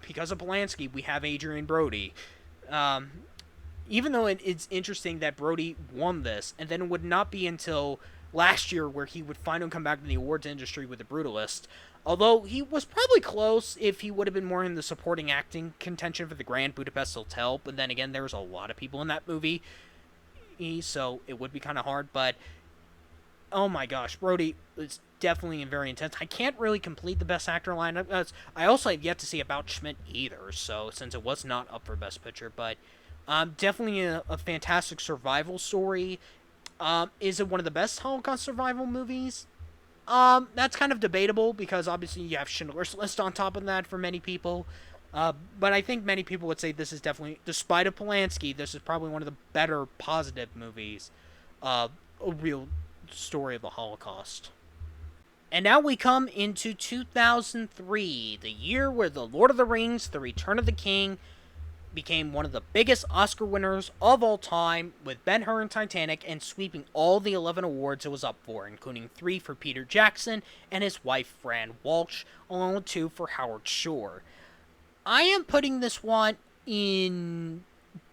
because of Polanski, we have Adrian Brody. Um, Even though it's interesting that Brody won this, and then it would not be until last year where he would finally come back to the awards industry with The Brutalist. Although he was probably close if he would have been more in the supporting acting contention for The Grand Budapest Hotel, but then again, there was a lot of people in that movie, so it would be kind of hard. But oh my gosh, Brody is definitely very intense. I can't really complete the Best Actor lineup. I also have yet to see About Schmidt either, so since it was not up for Best Picture, but definitely a fantastic survival story. Is it one of the best Holocaust survival movies? That's kind of debatable because obviously you have Schindler's List on top of that for many people. But I think many people would say this is definitely, despite of Polanski, this is probably one of the better positive movies. A real story of the Holocaust. And now we come into 2003, the year where The Lord of the Rings, The Return of the King became one of the biggest Oscar winners of all time, with Ben-Hur and Titanic, and sweeping all the 11 awards it was up for, including 3 for Peter Jackson and his wife Fran Walsh, along with 2 for Howard Shore. I am putting this one in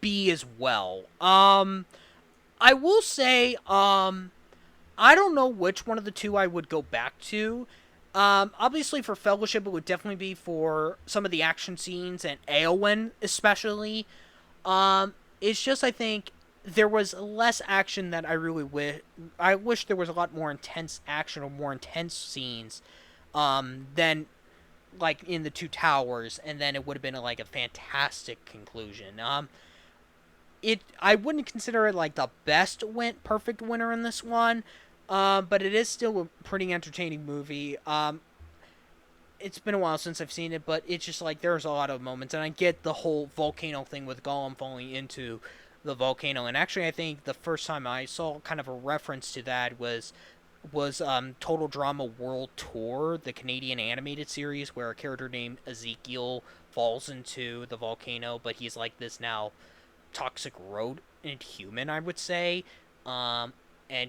B as well. I will say, I don't know which one of the two I would go back to. Obviously, for Fellowship, it would definitely be for some of the action scenes and Eowyn, especially. It's just, I think there was less action that I really wish. I wish there was a lot more intense action or more intense scenes, than like in the Two Towers, and then it would have been like a fantastic conclusion. I wouldn't consider it like the best perfect winner in this one, but it is still a pretty entertaining movie. It's been a while since I've seen it, but it's just like there's a lot of moments, and I get the whole volcano thing with Gollum falling into the volcano. And actually, I think the first time I saw kind of a reference to that was Total Drama World Tour, the Canadian animated series where a character named Ezekiel falls into the volcano, but he's like this now toxic rodent human, I would say, and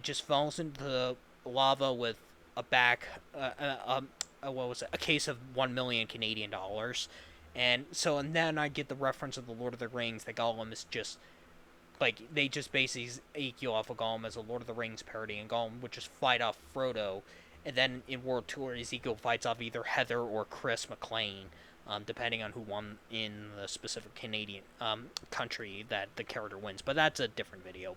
just falls into the lava with a back, what was it, a case of 1 million Canadian dollars, and then I get the reference of the Lord of the Rings that Gollum is just like they just basically Ezekiel off of Gollum as a Lord of the Rings parody, and Gollum would just fight off Frodo, and then in World Tour Ezekiel fights off either Heather or Chris McLean, depending on who won in the specific Canadian country that the character wins. But that's a different video.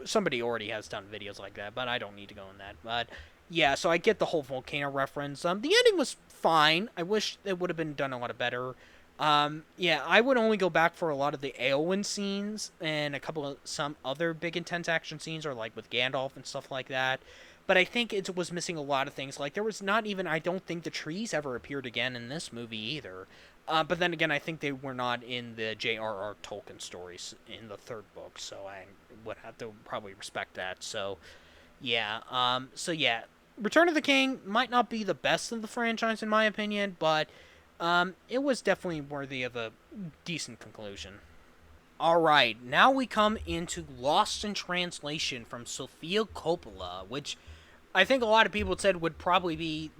Somebody already has done videos like that, but I don't need to go in that. But yeah, so I get the whole volcano reference. The ending was fine. I wish it would have been done a lot better. Yeah, I would only go back for a lot of the Eowyn scenes and some other big intense action scenes, or like with Gandalf and stuff like that. but I think it was missing a lot of things. Like, there was not even, I don't think the trees ever appeared again in this movie either. But then again, I think they were not in the J.R.R. Tolkien stories in the third book, so I would have to probably respect that. So yeah, Return of the King might not be the best of the franchise in my opinion, but it was definitely worthy of a decent conclusion. All right, now we come into Lost in Translation from Sofia Coppola, which I think a lot of people said would probably be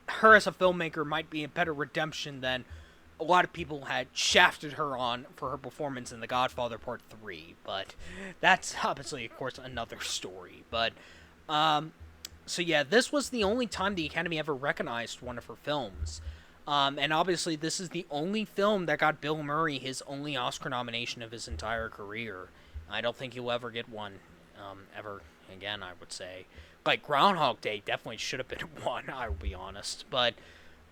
her as a filmmaker might be a better redemption than a lot of people had shafted her on for her performance in The Godfather Part 3, but that's obviously, of course, another story. But so yeah, this was the only time the Academy ever recognized one of her films. And obviously, this is the only film that got Bill Murray his only Oscar nomination of his entire career. I don't think he'll ever get one ever again, I would say. Like, Groundhog Day definitely should have been one, I will be honest. But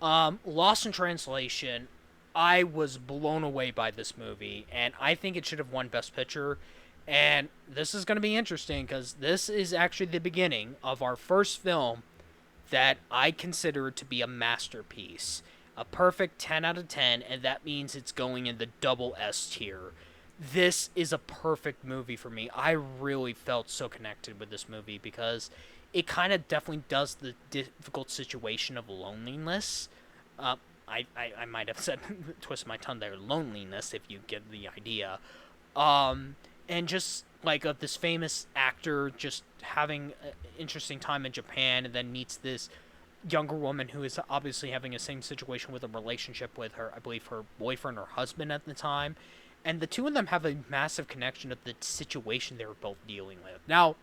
Lost in Translation, I was blown away by this movie, and I think it should have won Best Picture. And this is going to be interesting, because this is actually the beginning of our first film that I consider to be a masterpiece. A perfect 10 out of 10, and that means it's going in the double S tier. This is a perfect movie for me. I really felt so connected with this movie because it kind of definitely does the difficult situation of loneliness. I might have said, twist my tongue there, loneliness, if you get the idea. And just like of this famous actor just having an interesting time in Japan and then meets this younger woman who is obviously having the same situation with a relationship with her, I believe her boyfriend or husband at the time. And the two of them have a massive connection of the situation they were both dealing with. Now,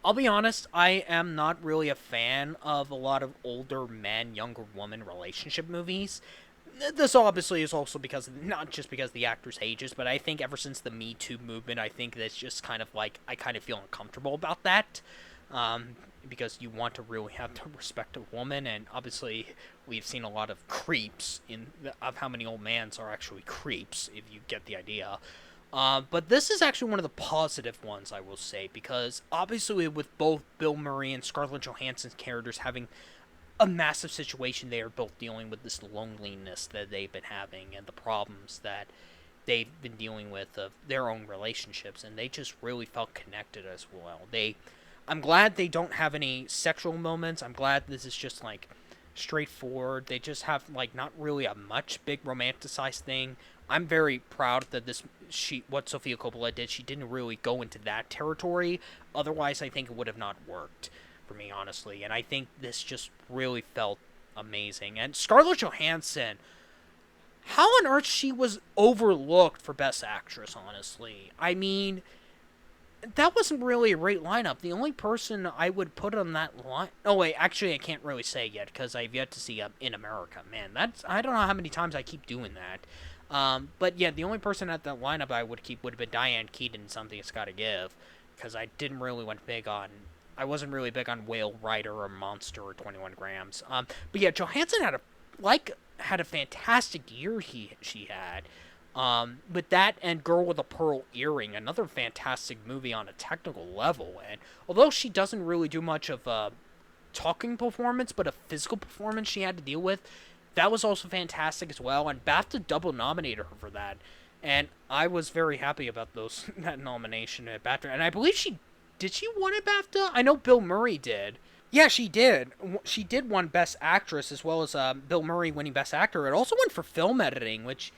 I'll be honest, I am not really a fan of a lot of older man, younger woman relationship movies. This obviously is also because, not just because the actor's ages, but I think ever since the Me Too movement, I think that's just kind of like, I kind of feel uncomfortable about that. Because you want to really have to respect a woman, and obviously we've seen a lot of creeps of how many old mans are actually creeps, if you get the idea. But this is actually one of the positive ones, I will say, because obviously with both Bill Murray and Scarlett Johansson's characters having a massive situation, they are both dealing with this loneliness that they've been having and the problems that they've been dealing with of their own relationships, and they just really felt connected as well. I'm glad they don't have any sexual moments. I'm glad this is just like straightforward. They just have like not really a much big romanticized thing. I'm very proud that what Sofia Coppola did, she didn't really go into that territory. Otherwise, I think it would have not worked for me, honestly. And I think this just really felt amazing. And Scarlett Johansson, how on earth she was overlooked for Best Actress, honestly. I mean, that wasn't really a great lineup. The only person I would put on that line... Oh, wait, actually, I can't really say yet, because I've yet to see In America. Man, I don't know how many times I keep doing that. But yeah, the only person at that lineup I would keep would have been Diane Keaton in Something It's Gotta Give, because I wasn't really big on Whale Rider or Monster or 21 Grams. But yeah, Johansson had a fantastic year she had. With that and Girl with a Pearl Earring, another fantastic movie on a technical level. And although she doesn't really do much of a talking performance, but a physical performance she had to deal with, that was also fantastic as well. And BAFTA double nominated her for that. And I was very happy about that nomination at BAFTA. And I believe did she win at BAFTA? I know Bill Murray did. Yeah, she did. She did win Best Actress as well as Bill Murray winning Best Actor. It also won for film editing, which...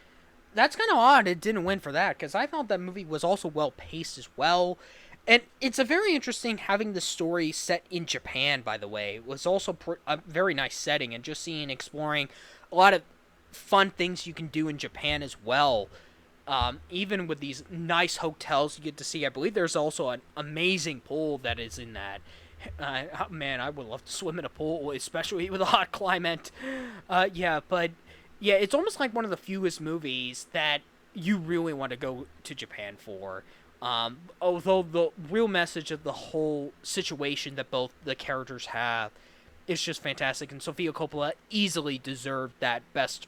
That's kind of odd it didn't win for that, because I thought that movie was also well-paced as well. And it's a very interesting having the story set in Japan, by the way. It was also a very nice setting, and just exploring a lot of fun things you can do in Japan as well. Even with these nice hotels you get to see. I believe there's also an amazing pool that is in that. Man, I would love to swim in a pool, especially with a hot climate. Yeah, it's almost like one of the fewest movies that you really want to go to Japan for. Although the real message of the whole situation that both the characters have is just fantastic, and Sofia Coppola easily deserved that best...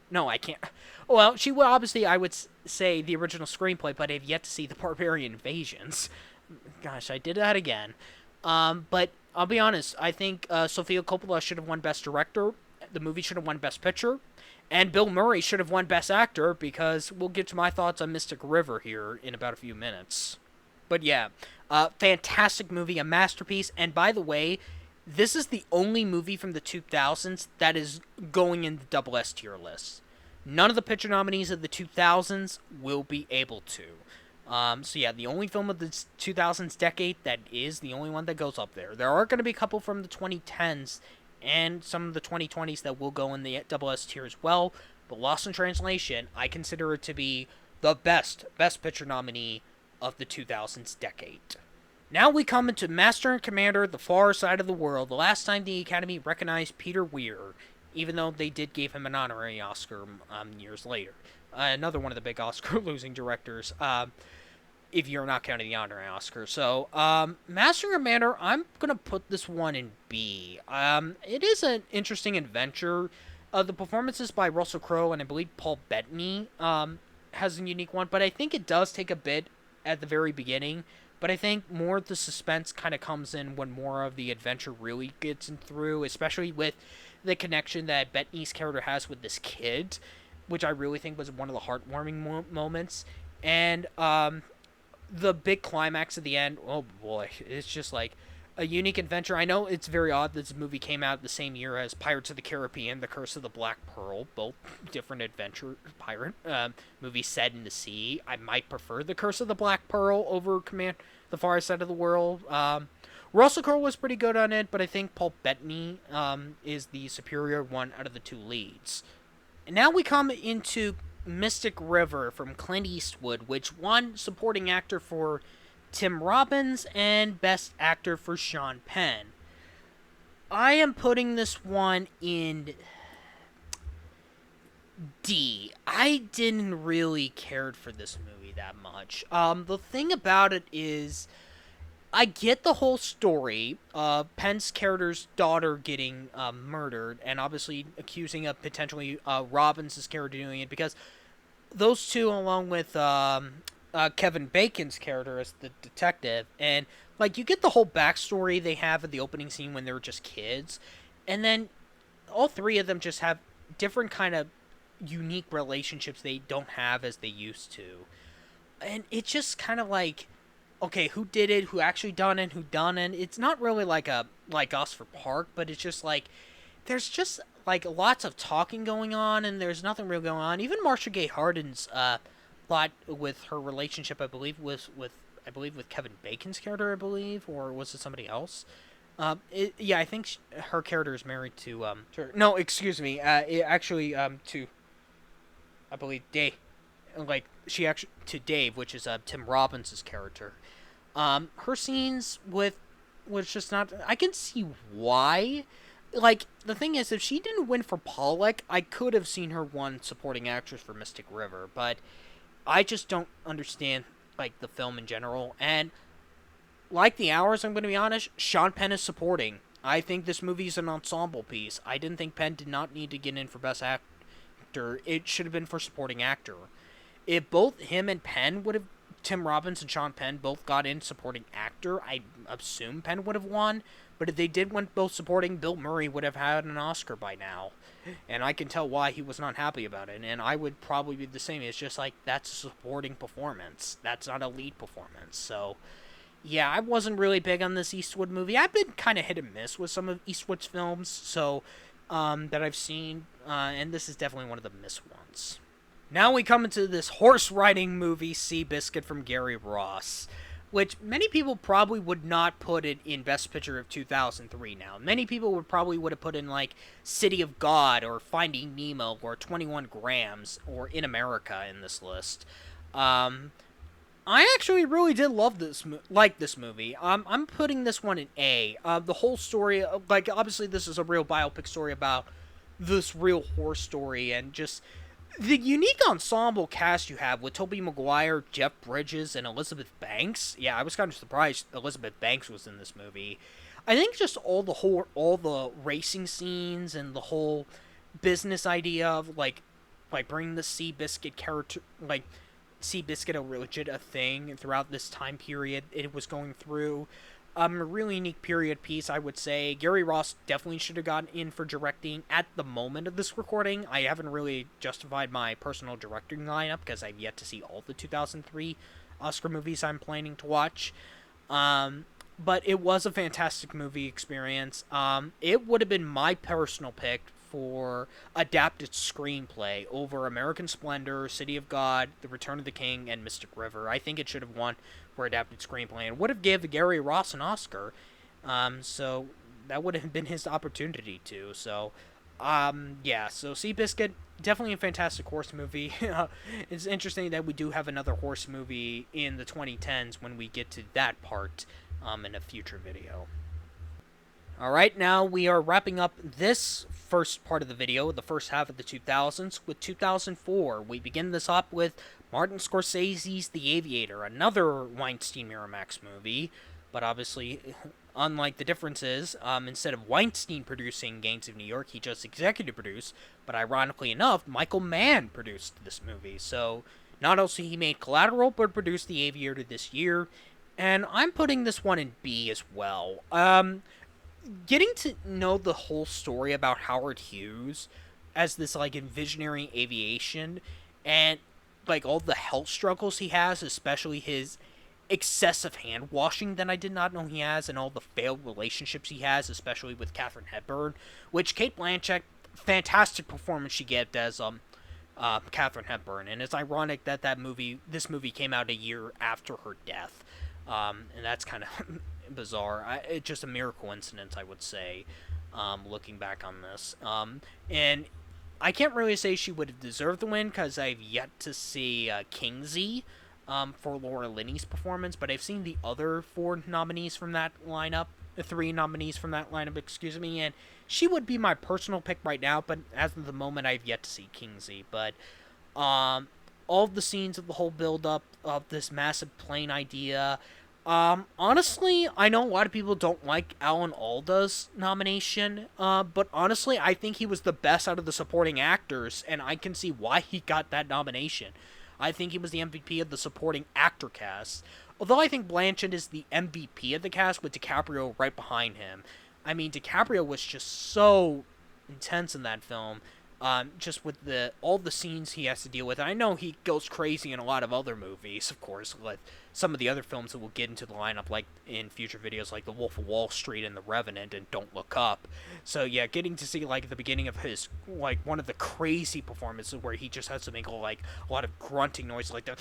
No, I can't... Well, she would obviously, I would say, the original screenplay, but I've yet to see The Barbarian Invasions. Gosh, I did that again. But I'll be honest. I think Sofia Coppola should have won Best Director. The movie should have won Best Picture. And Bill Murray should have won Best Actor because we'll get to my thoughts on Mystic River here in about a few minutes. But yeah, fantastic movie, a masterpiece. And by the way, this is the only movie from the 2000s that is going in the double S tier list. None of the picture nominees of the 2000s will be able to. So yeah, the only film of the 2000s decade that is the only one that goes up there. There are going to be a couple from the 2010s and some of the 2020s that will go in the double S tier as well. But Lost in Translation, I consider it to be the best picture nominee of the 2000s decade. Now we come into Master and Commander, The Far Side of the World, the last time the Academy recognized Peter Weir, even though they did give him an honorary Oscar years later. Another one of the big Oscar-losing directors, if you're not counting the honorary Oscar. So, Master and Commander, I'm going to put this one in B. It is an interesting adventure. The performances by Russell Crowe and I believe Paul Bettany has a unique one, but I think it does take a bit at the very beginning. But I think more of the suspense kind of comes in when more of the adventure really gets in through, especially with the connection that Bettany's character has with this kid, which I really think was one of the heartwarming moments. And the big climax at the end, oh boy, it's just like a unique adventure. I know it's very odd that this movie came out the same year as Pirates of the Caribbean, The Curse of the Black Pearl, both different adventure pirate movies set in the sea. I might prefer The Curse of the Black Pearl over The Far Side of the World. Russell Crowe was pretty good on it, but I think Paul Bettany is the superior one out of the two leads. And now we come into Mystic River from Clint Eastwood, which won supporting actor for Tim Robbins and Best Actor for Sean Penn. I am putting this one in D. I didn't really care for this movie that much. The thing about it is, I get the whole story of Penn's character's daughter getting murdered, and obviously accusing of potentially Robbins' character doing it, because those two, along with Kevin Bacon's character as the detective, and like you get the whole backstory they have in the opening scene when they're just kids, and then all three of them just have different kind of unique relationships they don't have as they used to, and it's just kind of like, okay, who did it, who actually done it, who done it. It's not really like Us for Park, but it's just like there's just like lots of talking going on, and there's nothing real going on. Even Marcia Gay Harden's plot with her relationship, I believe, with Kevin Bacon's character, I believe, or was it somebody else? Yeah, I think her character is married to no, excuse me, to, I believe, Dave, like she actually to Dave, which is Tim Robbins' character. Her scenes with was just not. I can see why. Like, the thing is, if she didn't win for Pollock, I could have seen her won supporting actress for Mystic River, but I just don't understand, like, the film in general. And, like The Hours, I'm going to be honest, Sean Penn is supporting. I think this movie is an ensemble piece. I didn't think Penn did not need to get in for Best Actor. It should have been for supporting actor. If both him and Penn would have, Tim Robbins and Sean Penn both got in supporting actor, I assume Penn would have won. But if they did win both supporting, Bill Murray would have had an Oscar by now. And I can tell why he was not happy about it. And I would probably be the same. It's just like, that's a supporting performance. That's not a lead performance. So, yeah, I wasn't really big on this Eastwood movie. I've been kind of hit and miss with some of Eastwood's films, so that I've seen. And this is definitely one of the missed ones. Now we come into this horse riding movie, Seabiscuit, from Gary Ross, which many people probably would not put it in Best Picture of 2003 now. Many people would have put in, like, City of God, or Finding Nemo, or 21 Grams, or In America in this list. I actually really did love this movie. I'm putting this one in A. The whole story, like, obviously this is a real biopic story about this real horse story, and just the unique ensemble cast you have with Tobey Maguire, Jeff Bridges, and Elizabeth Banks. Yeah, I was kind of surprised Elizabeth Banks was in this movie. I think just all the racing scenes and the whole business idea of like bringing the Seabiscuit character, like Seabiscuit a legit a thing throughout this time period it was going through. A really unique period piece, I would say. Gary Ross definitely should have gotten in for directing at the moment of this recording. I haven't really justified my personal directing lineup because I've yet to see all the 2003 Oscar movies I'm planning to watch. Um, but it was a fantastic movie experience. It would have been my personal pick for adapted screenplay over American Splendor, City of God, The Return of the King, and Mystic River. I think it should have won for adapted screenplay and would have given Gary Ross an Oscar. So that would have been his opportunity to. So, yeah. So Seabiscuit, definitely a fantastic horse movie. It's interesting that we do have another horse movie in the 2010s when we get to that part in a future video. Alright, now we are wrapping up this first part of the video, the first half of the 2000s, with 2004. We begin this up with Martin Scorsese's The Aviator, another Weinstein Miramax movie, but obviously, unlike the differences, instead of Weinstein producing Gangs of New York, he just executive produced, but ironically enough, Michael Mann produced this movie, so not only he made Collateral, but produced The Aviator this year, and I'm putting this one in B as well. Getting to know the whole story about Howard Hughes as this like visionary aviation and like all the health struggles he has, especially his excessive hand washing that I did not know he has, and all the failed relationships he has, especially with Katharine Hepburn, which Kate Blanchett, fantastic performance she gave as Katharine Hepburn, and it's ironic that this movie came out a year after her death, and that's kind of bizarre. It's just a mere coincidence, I would say, looking back on this. And I can't really say she would have deserved the win because I've yet to see Kingsley for Laura Linney's performance, but I've seen the other three nominees from that lineup, excuse me, and she would be my personal pick right now, but as of the moment, I've yet to see Kingsley. But all of the scenes of the whole build-up of this massive plane idea. Honestly, I know a lot of people don't like Alan Alda's nomination, but honestly, I think he was the best out of the supporting actors, and I can see why he got that nomination. I think he was the MVP of the supporting actor cast, although I think Blanchett is the MVP of the cast with DiCaprio right behind him. I mean, DiCaprio was just so intense in that film, just with all the scenes he has to deal with. And I know he goes crazy in a lot of other movies, of course, like some of the other films that we'll get into the lineup, like in future videos, like The Wolf of Wall Street and The Revenant and Don't Look Up. So yeah, getting to see like the beginning of his like one of the crazy performances where he just has to make like a lot of grunting noise like that.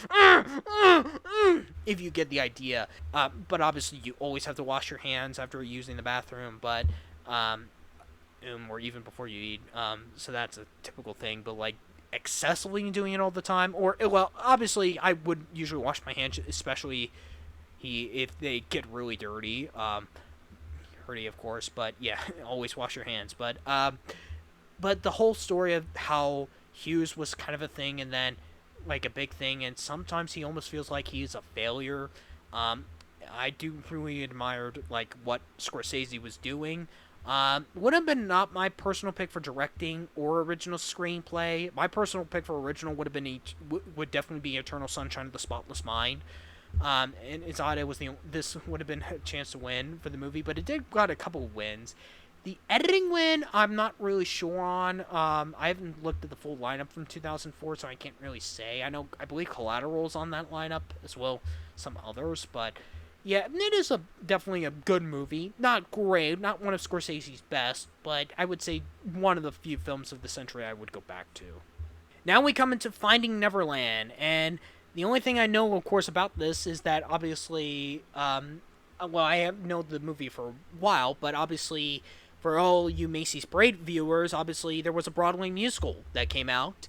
If you get the idea, but obviously you always have to wash your hands after using the bathroom, but or even before you eat. So that's a typical thing, but like excessively doing it all the time, or well, obviously I would usually wash my hands, especially if they get really dirty. Dirty, of course, but yeah, always wash your hands. But the whole story of how Hughes was kind of a thing, and then like a big thing, and sometimes he almost feels like he's a failure. I do really admired like what Scorsese was doing. Would have been not my personal pick for directing or original screenplay. My personal pick for original would have been would definitely be Eternal Sunshine of the Spotless Mind. And it's odd it was this would have been a chance to win for the movie, but it did got a couple of wins. The editing win, I'm not really sure on. I haven't looked at the full lineup from 2004, so I can't really say. I believe Collateral's on that lineup as well, some others, but yeah, it is definitely a good movie. Not great, not one of Scorsese's best, but I would say one of the few films of the century I would go back to. Now we come into Finding Neverland, and the only thing I know, of course, about this is that obviously, well, I have known the movie for a while, but obviously, for all you Macy's Parade viewers, obviously there was a Broadway musical that came out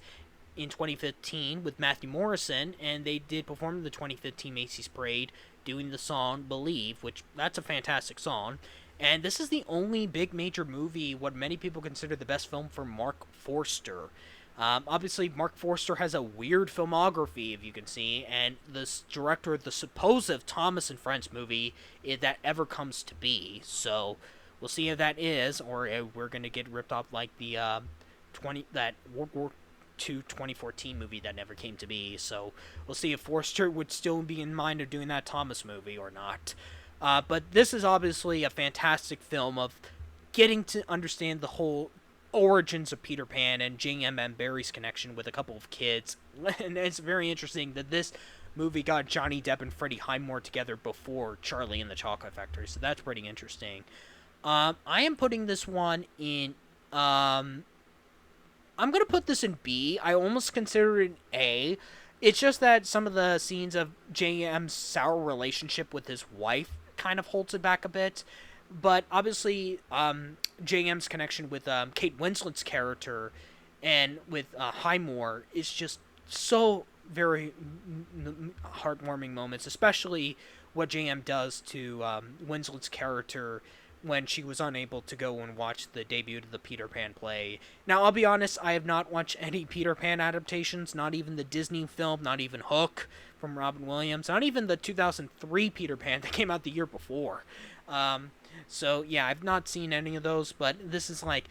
in 2015 with Matthew Morrison, and they did perform the 2015 Macy's Parade doing the song Believe, which that's a fantastic song. And this is the only big major movie, what many people consider the best film for Mark Forster. Obviously, Mark Forster has a weird filmography, if you can see, and this director of the supposed Thomas and Friends movie, if that ever comes to be. So we'll see if that is, or if we're going to get ripped off like the that World War II 2014 movie that never came to be. So we'll see if Forster would still be in mind of doing that Thomas movie or not. But this is obviously a fantastic film of getting to understand the whole origins of Peter Pan and J.M.M. Barrie's connection with a couple of kids. And it's very interesting that this movie got Johnny Depp and Freddie Highmore together before Charlie and the Chocolate Factory, so that's pretty interesting. I am putting this one in. I'm gonna put this in B. I almost consider it an A. It's just that some of the scenes of J.M.'s sour relationship with his wife kind of holds it back a bit. But obviously, J.M.'s connection with Kate Winslet's character and with Highmore is just so very heartwarming moments, especially what J.M. does to Winslet's character when she was unable to go and watch the debut of the Peter Pan play. Now, I'll be honest, I have not watched any Peter Pan adaptations, not even the Disney film, not even Hook from Robin Williams, not even the 2003 Peter Pan that came out the year before. So, yeah, I've not seen any of those, but this is like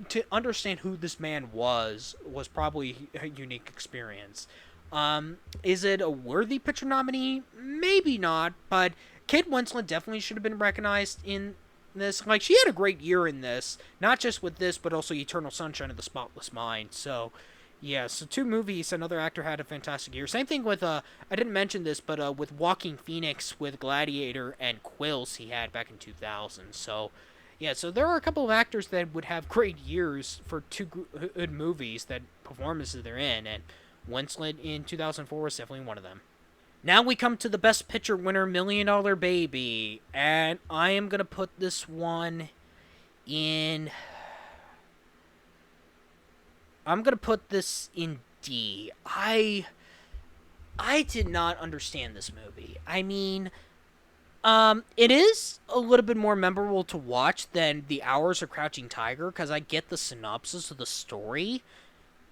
to understand who this man was probably a unique experience. Is it a worthy picture nominee? Maybe not, but Kate Winslet definitely should have been recognized in this. Like, she had a great year in this, not just with this, but also Eternal Sunshine of the Spotless Mind. So, yeah, so two movies, another actor had a fantastic year. Same thing with, I didn't mention this, but with Joaquin Phoenix with Gladiator and Quills he had back in 2000. So, yeah, so there are a couple of actors that would have great years for two good movies that performances they're in, and Winslet in 2004 was definitely one of them. Now we come to the Best Picture winner, Million Dollar Baby, and I am going to put this one in... I'm going to put this in D. I did not understand this movie. I mean, it is a little bit more memorable to watch than The Hours of Crouching Tiger, because I get the synopsis of the story.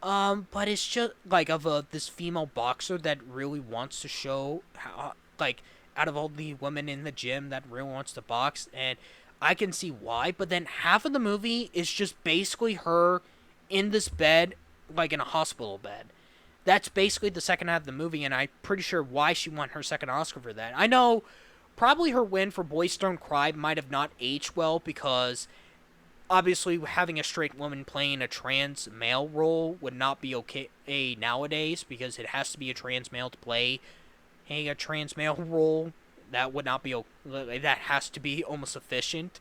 But it's just like of this female boxer that really wants to show how, like, out of all the women in the gym that really wants to box, and I can see why. But then half of the movie is just basically her in this bed, like in a hospital bed. That's basically the second half of the movie, and I'm pretty sure why she won her second Oscar for that. I know probably her win for Boys Don't Cry might have not aged well because obviously having a straight woman playing a trans male role would not be okay nowadays because it has to be a trans male to play a trans male role. That would not be that has to be almost efficient.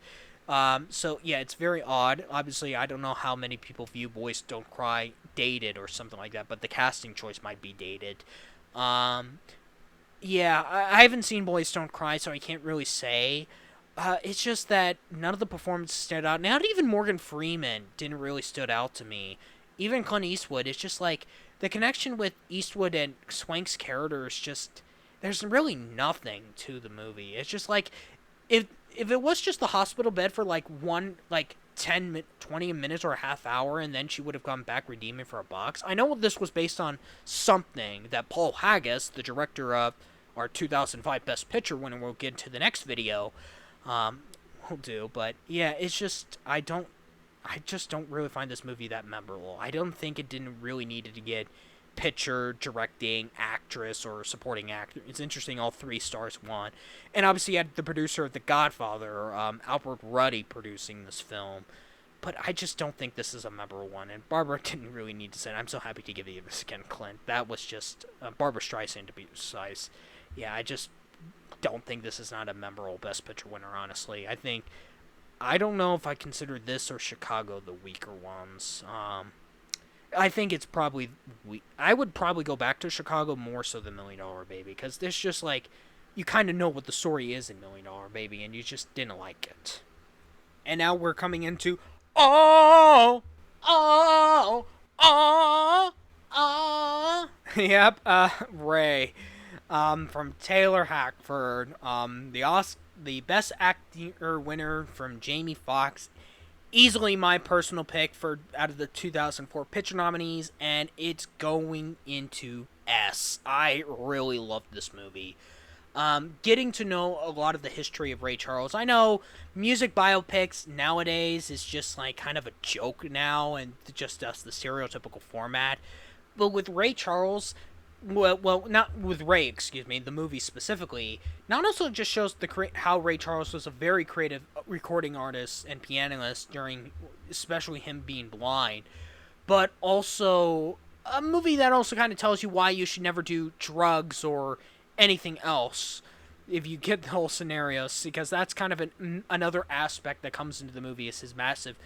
So yeah, it's very odd. Obviously, I don't know how many people view Boys Don't Cry dated or something like that, but the casting choice might be dated. Yeah, I haven't seen Boys Don't Cry, so I can't really say. It's just that none of the performances stood out. Not even Morgan Freeman didn't really stood out to me. Even Clint Eastwood, it's just like the connection with Eastwood and Swank's character is just there's really nothing to the movie. It's just like if it was just the hospital bed for like 20 minutes or a half hour, and then she would have gone back redeeming for a box. I know this was based on something that Paul Haggis, the director of our 2005 Best Picture winner, we'll get into the next video, will do. But yeah, it's just I just don't really find this movie that memorable. I don't think it didn't really needed to get picture, directing, actress, or supporting actor. It's interesting all three stars won. And obviously you had the producer of The Godfather, Albert Ruddy, producing this film. But I just don't think this is a memorable one. And Barbara didn't really need to say it. I'm so happy to give you this again, Clint. That was just Barbara Streisand, to be precise. Yeah, I just don't think this is not a memorable Best Picture winner, honestly. I don't know if I consider this or Chicago the weaker ones. I think it's probably I would probably go back to Chicago more so than Million Dollar Baby, because there's just like you kind of know what the story is in Million Dollar Baby, and you just didn't like it. And now we're coming into oh oh oh oh yep Ray from Taylor Hackford, the Best Actor winner from Jamie Foxx. Easily my personal pick for out of the 2004 Picture nominees, and it's going into S. I really loved this movie. Getting to know a lot of the history of Ray Charles. I know music biopics nowadays is just like kind of a joke now, and just the stereotypical format. But with Ray Charles, well, not with Ray, excuse me, the movie specifically. Not also just shows how Ray Charles was a very creative recording artist and pianist during, especially him being blind, but also a movie that also kind of tells you why you should never do drugs or anything else if you get the whole scenarios, because that's kind of another aspect that comes into the movie is his massive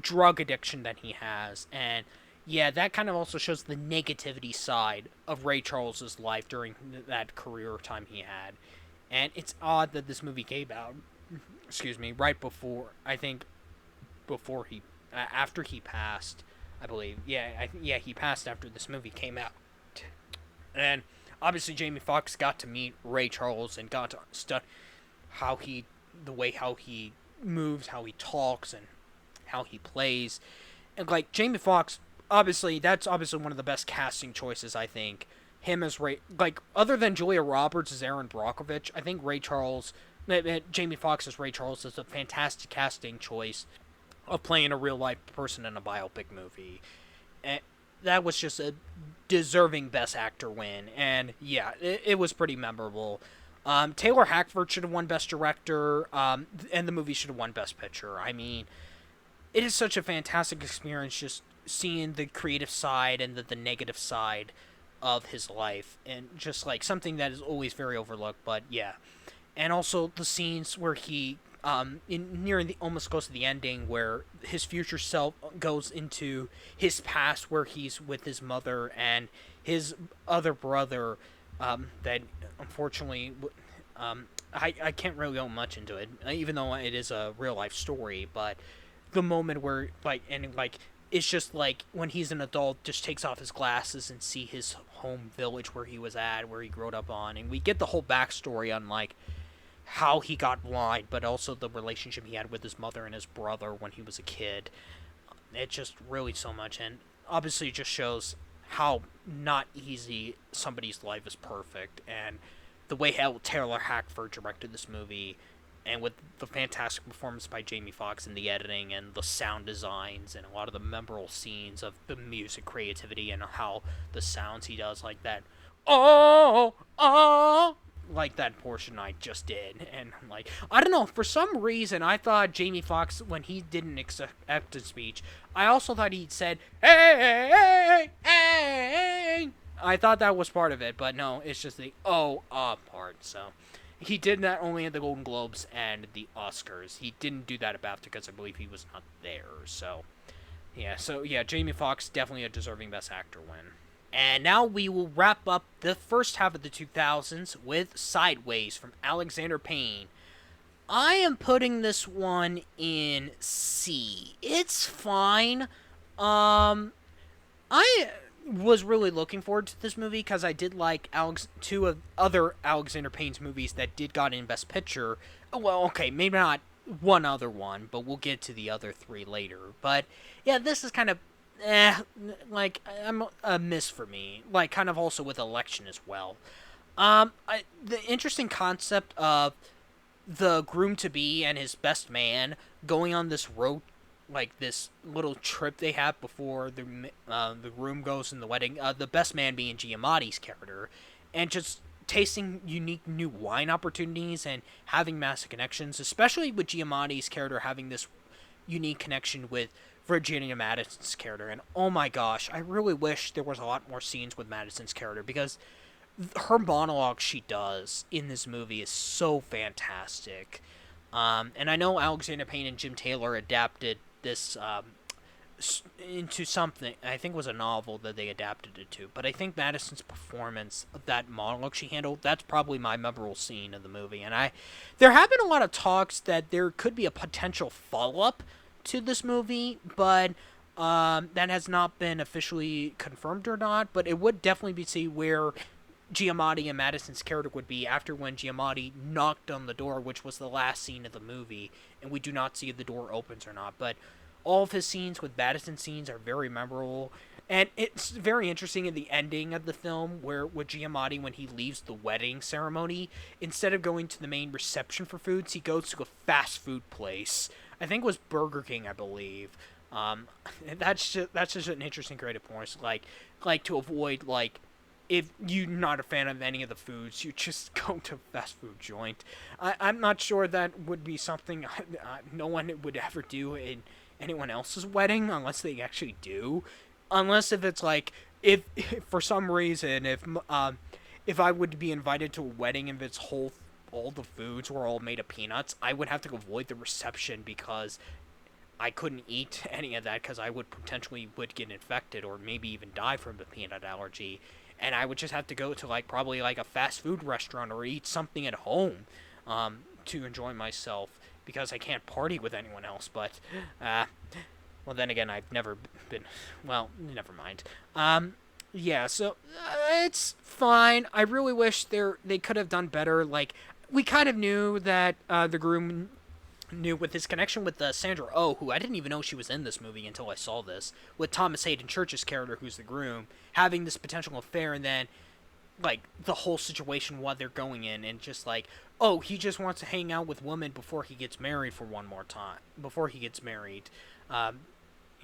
drug addiction that he has. And yeah, that kind of also shows the negativity side of Ray Charles's life during that career time he had. And it's odd that this movie came out, excuse me, right before, I think, before he, after he passed, I believe. Yeah, he passed after this movie came out. And obviously Jamie Foxx got to meet Ray Charles and got to study how he, the way how he moves, how he talks, and how he plays. And like Jamie Foxx, obviously that's obviously one of the best casting choices, I think. Him as Ray, like other than Julia Roberts as Aaron Brockovich, I think Jamie Foxx as Ray Charles is a fantastic casting choice of playing a real life person in a biopic movie. And that was just a deserving Best Actor win, and yeah, it was pretty memorable. Taylor Hackford should have won Best Director, and the movie should have won Best Picture. I mean, it is such a fantastic experience just seeing the creative side and the negative side of his life, and just like something that is always very overlooked. But yeah, and also the scenes where he near the almost close to the ending where his future self goes into his past where he's with his mother and his other brother, that unfortunately I can't really go much into it, even though it is a real life story. But the moment where it's just like when he's an adult, just takes off his glasses and see his home village where he was at, where he grew up on, and we get the whole backstory on like how he got blind, but also the relationship he had with his mother and his brother when he was a kid. It just really so much, and obviously it just shows how not easy somebody's life is perfect, and the way how Taylor Hackford directed this movie, and with the fantastic performance by Jamie Foxx in the editing and the sound designs and a lot of the memorable scenes of the music creativity and how the sounds he does, like that, oh, like that portion I just did. And like, I don't know, for some reason I thought Jamie Foxx, when he didn't accept his speech, I also thought he'd said hey, hey, hey. I thought that was part of it, but no, it's just the part. So he did that only at the Golden Globes and the Oscars. He didn't do that at BAFTA because I believe he was not there. So yeah, Jamie Foxx definitely a deserving Best Actor win. And now we will wrap up the first half of the 2000s with Sideways from Alexander Payne. I am putting this one in C. It's fine. I was really looking forward to this movie because I did like two of other Alexander Payne's movies that did got in Best Picture. Well, okay, maybe not one other one, but we'll get to the other three later. But yeah, this is kind of like I'm a miss for me. Like kind of also with Election as well. The interesting concept of the groom to be and his best man going on this road, like this little trip they have before the groom goes in the wedding. The best man being Giamatti's character, and just tasting unique new wine opportunities and having massive connections, especially with Giamatti's character having this unique connection with Virginia Madison's character. And oh my gosh, I really wish there was a lot more scenes with Madison's character, because her monologue she does in this movie is so fantastic. And I know Alexander Payne and Jim Taylor adapted this into something. I think it was a novel that they adapted it to. But I think Madison's performance of that monologue she handled, that's probably my memorable scene of the movie. And there have been a lot of talks that there could be a potential follow-up to this movie, but that has not been officially confirmed or not. But it would definitely be see where Giamatti and Madison's character would be after when Giamatti knocked on the door, which was the last scene of the movie, and we do not see if the door opens or not. But all of his scenes with Madison scenes are very memorable, and it's very interesting in the ending of the film where with Giamatti, when he leaves the wedding ceremony, instead of going to the main reception for foods, he goes to a fast food place. I think it was Burger King, I believe. That's just an interesting creative point. Like to avoid like if you're not a fan of any of the foods, you just go to a fast food joint. I'm not sure that would be something no one would ever do in anyone else's wedding, unless they actually do. Unless if it's like, if for some reason, if I would be invited to a wedding and it's all the foods were all made of peanuts, I would have to avoid the reception because I couldn't eat any of that because I would potentially would get infected or maybe even die from the peanut allergy, and I would just have to go to like probably like a fast food restaurant or eat something at home, to enjoy myself because I can't party with anyone else. But, well, then again, I've never been. Well, never mind. Yeah, so it's fine. I really wish they could have done better. Like we kind of knew that the groom knew with his connection with Sandra Oh, who I didn't even know she was in this movie until I saw this, with Thomas Hayden Church's character, who's the groom, having this potential affair, and then like the whole situation while they're going in, and just like, oh, he just wants to hang out with women before he gets married for one more time, before he gets married. Um,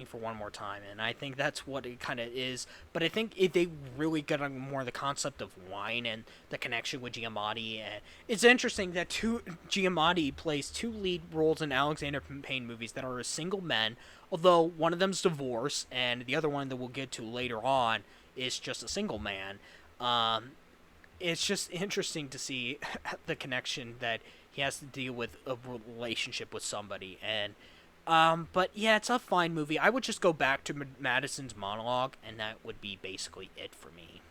for one more time, and I think that's what it kind of is. But I think if they really got on more the concept of wine and the connection with Giamatti, and it's interesting that Giamatti plays two lead roles in Alexander Payne movies that are as single men, although one of them's divorced, and the other one that we'll get to later on is just a single man. It's just interesting to see the connection that he has to deal with a relationship with somebody, and but yeah, it's a fine movie. I would just go back to Madison's monologue, and that would be basically it for me.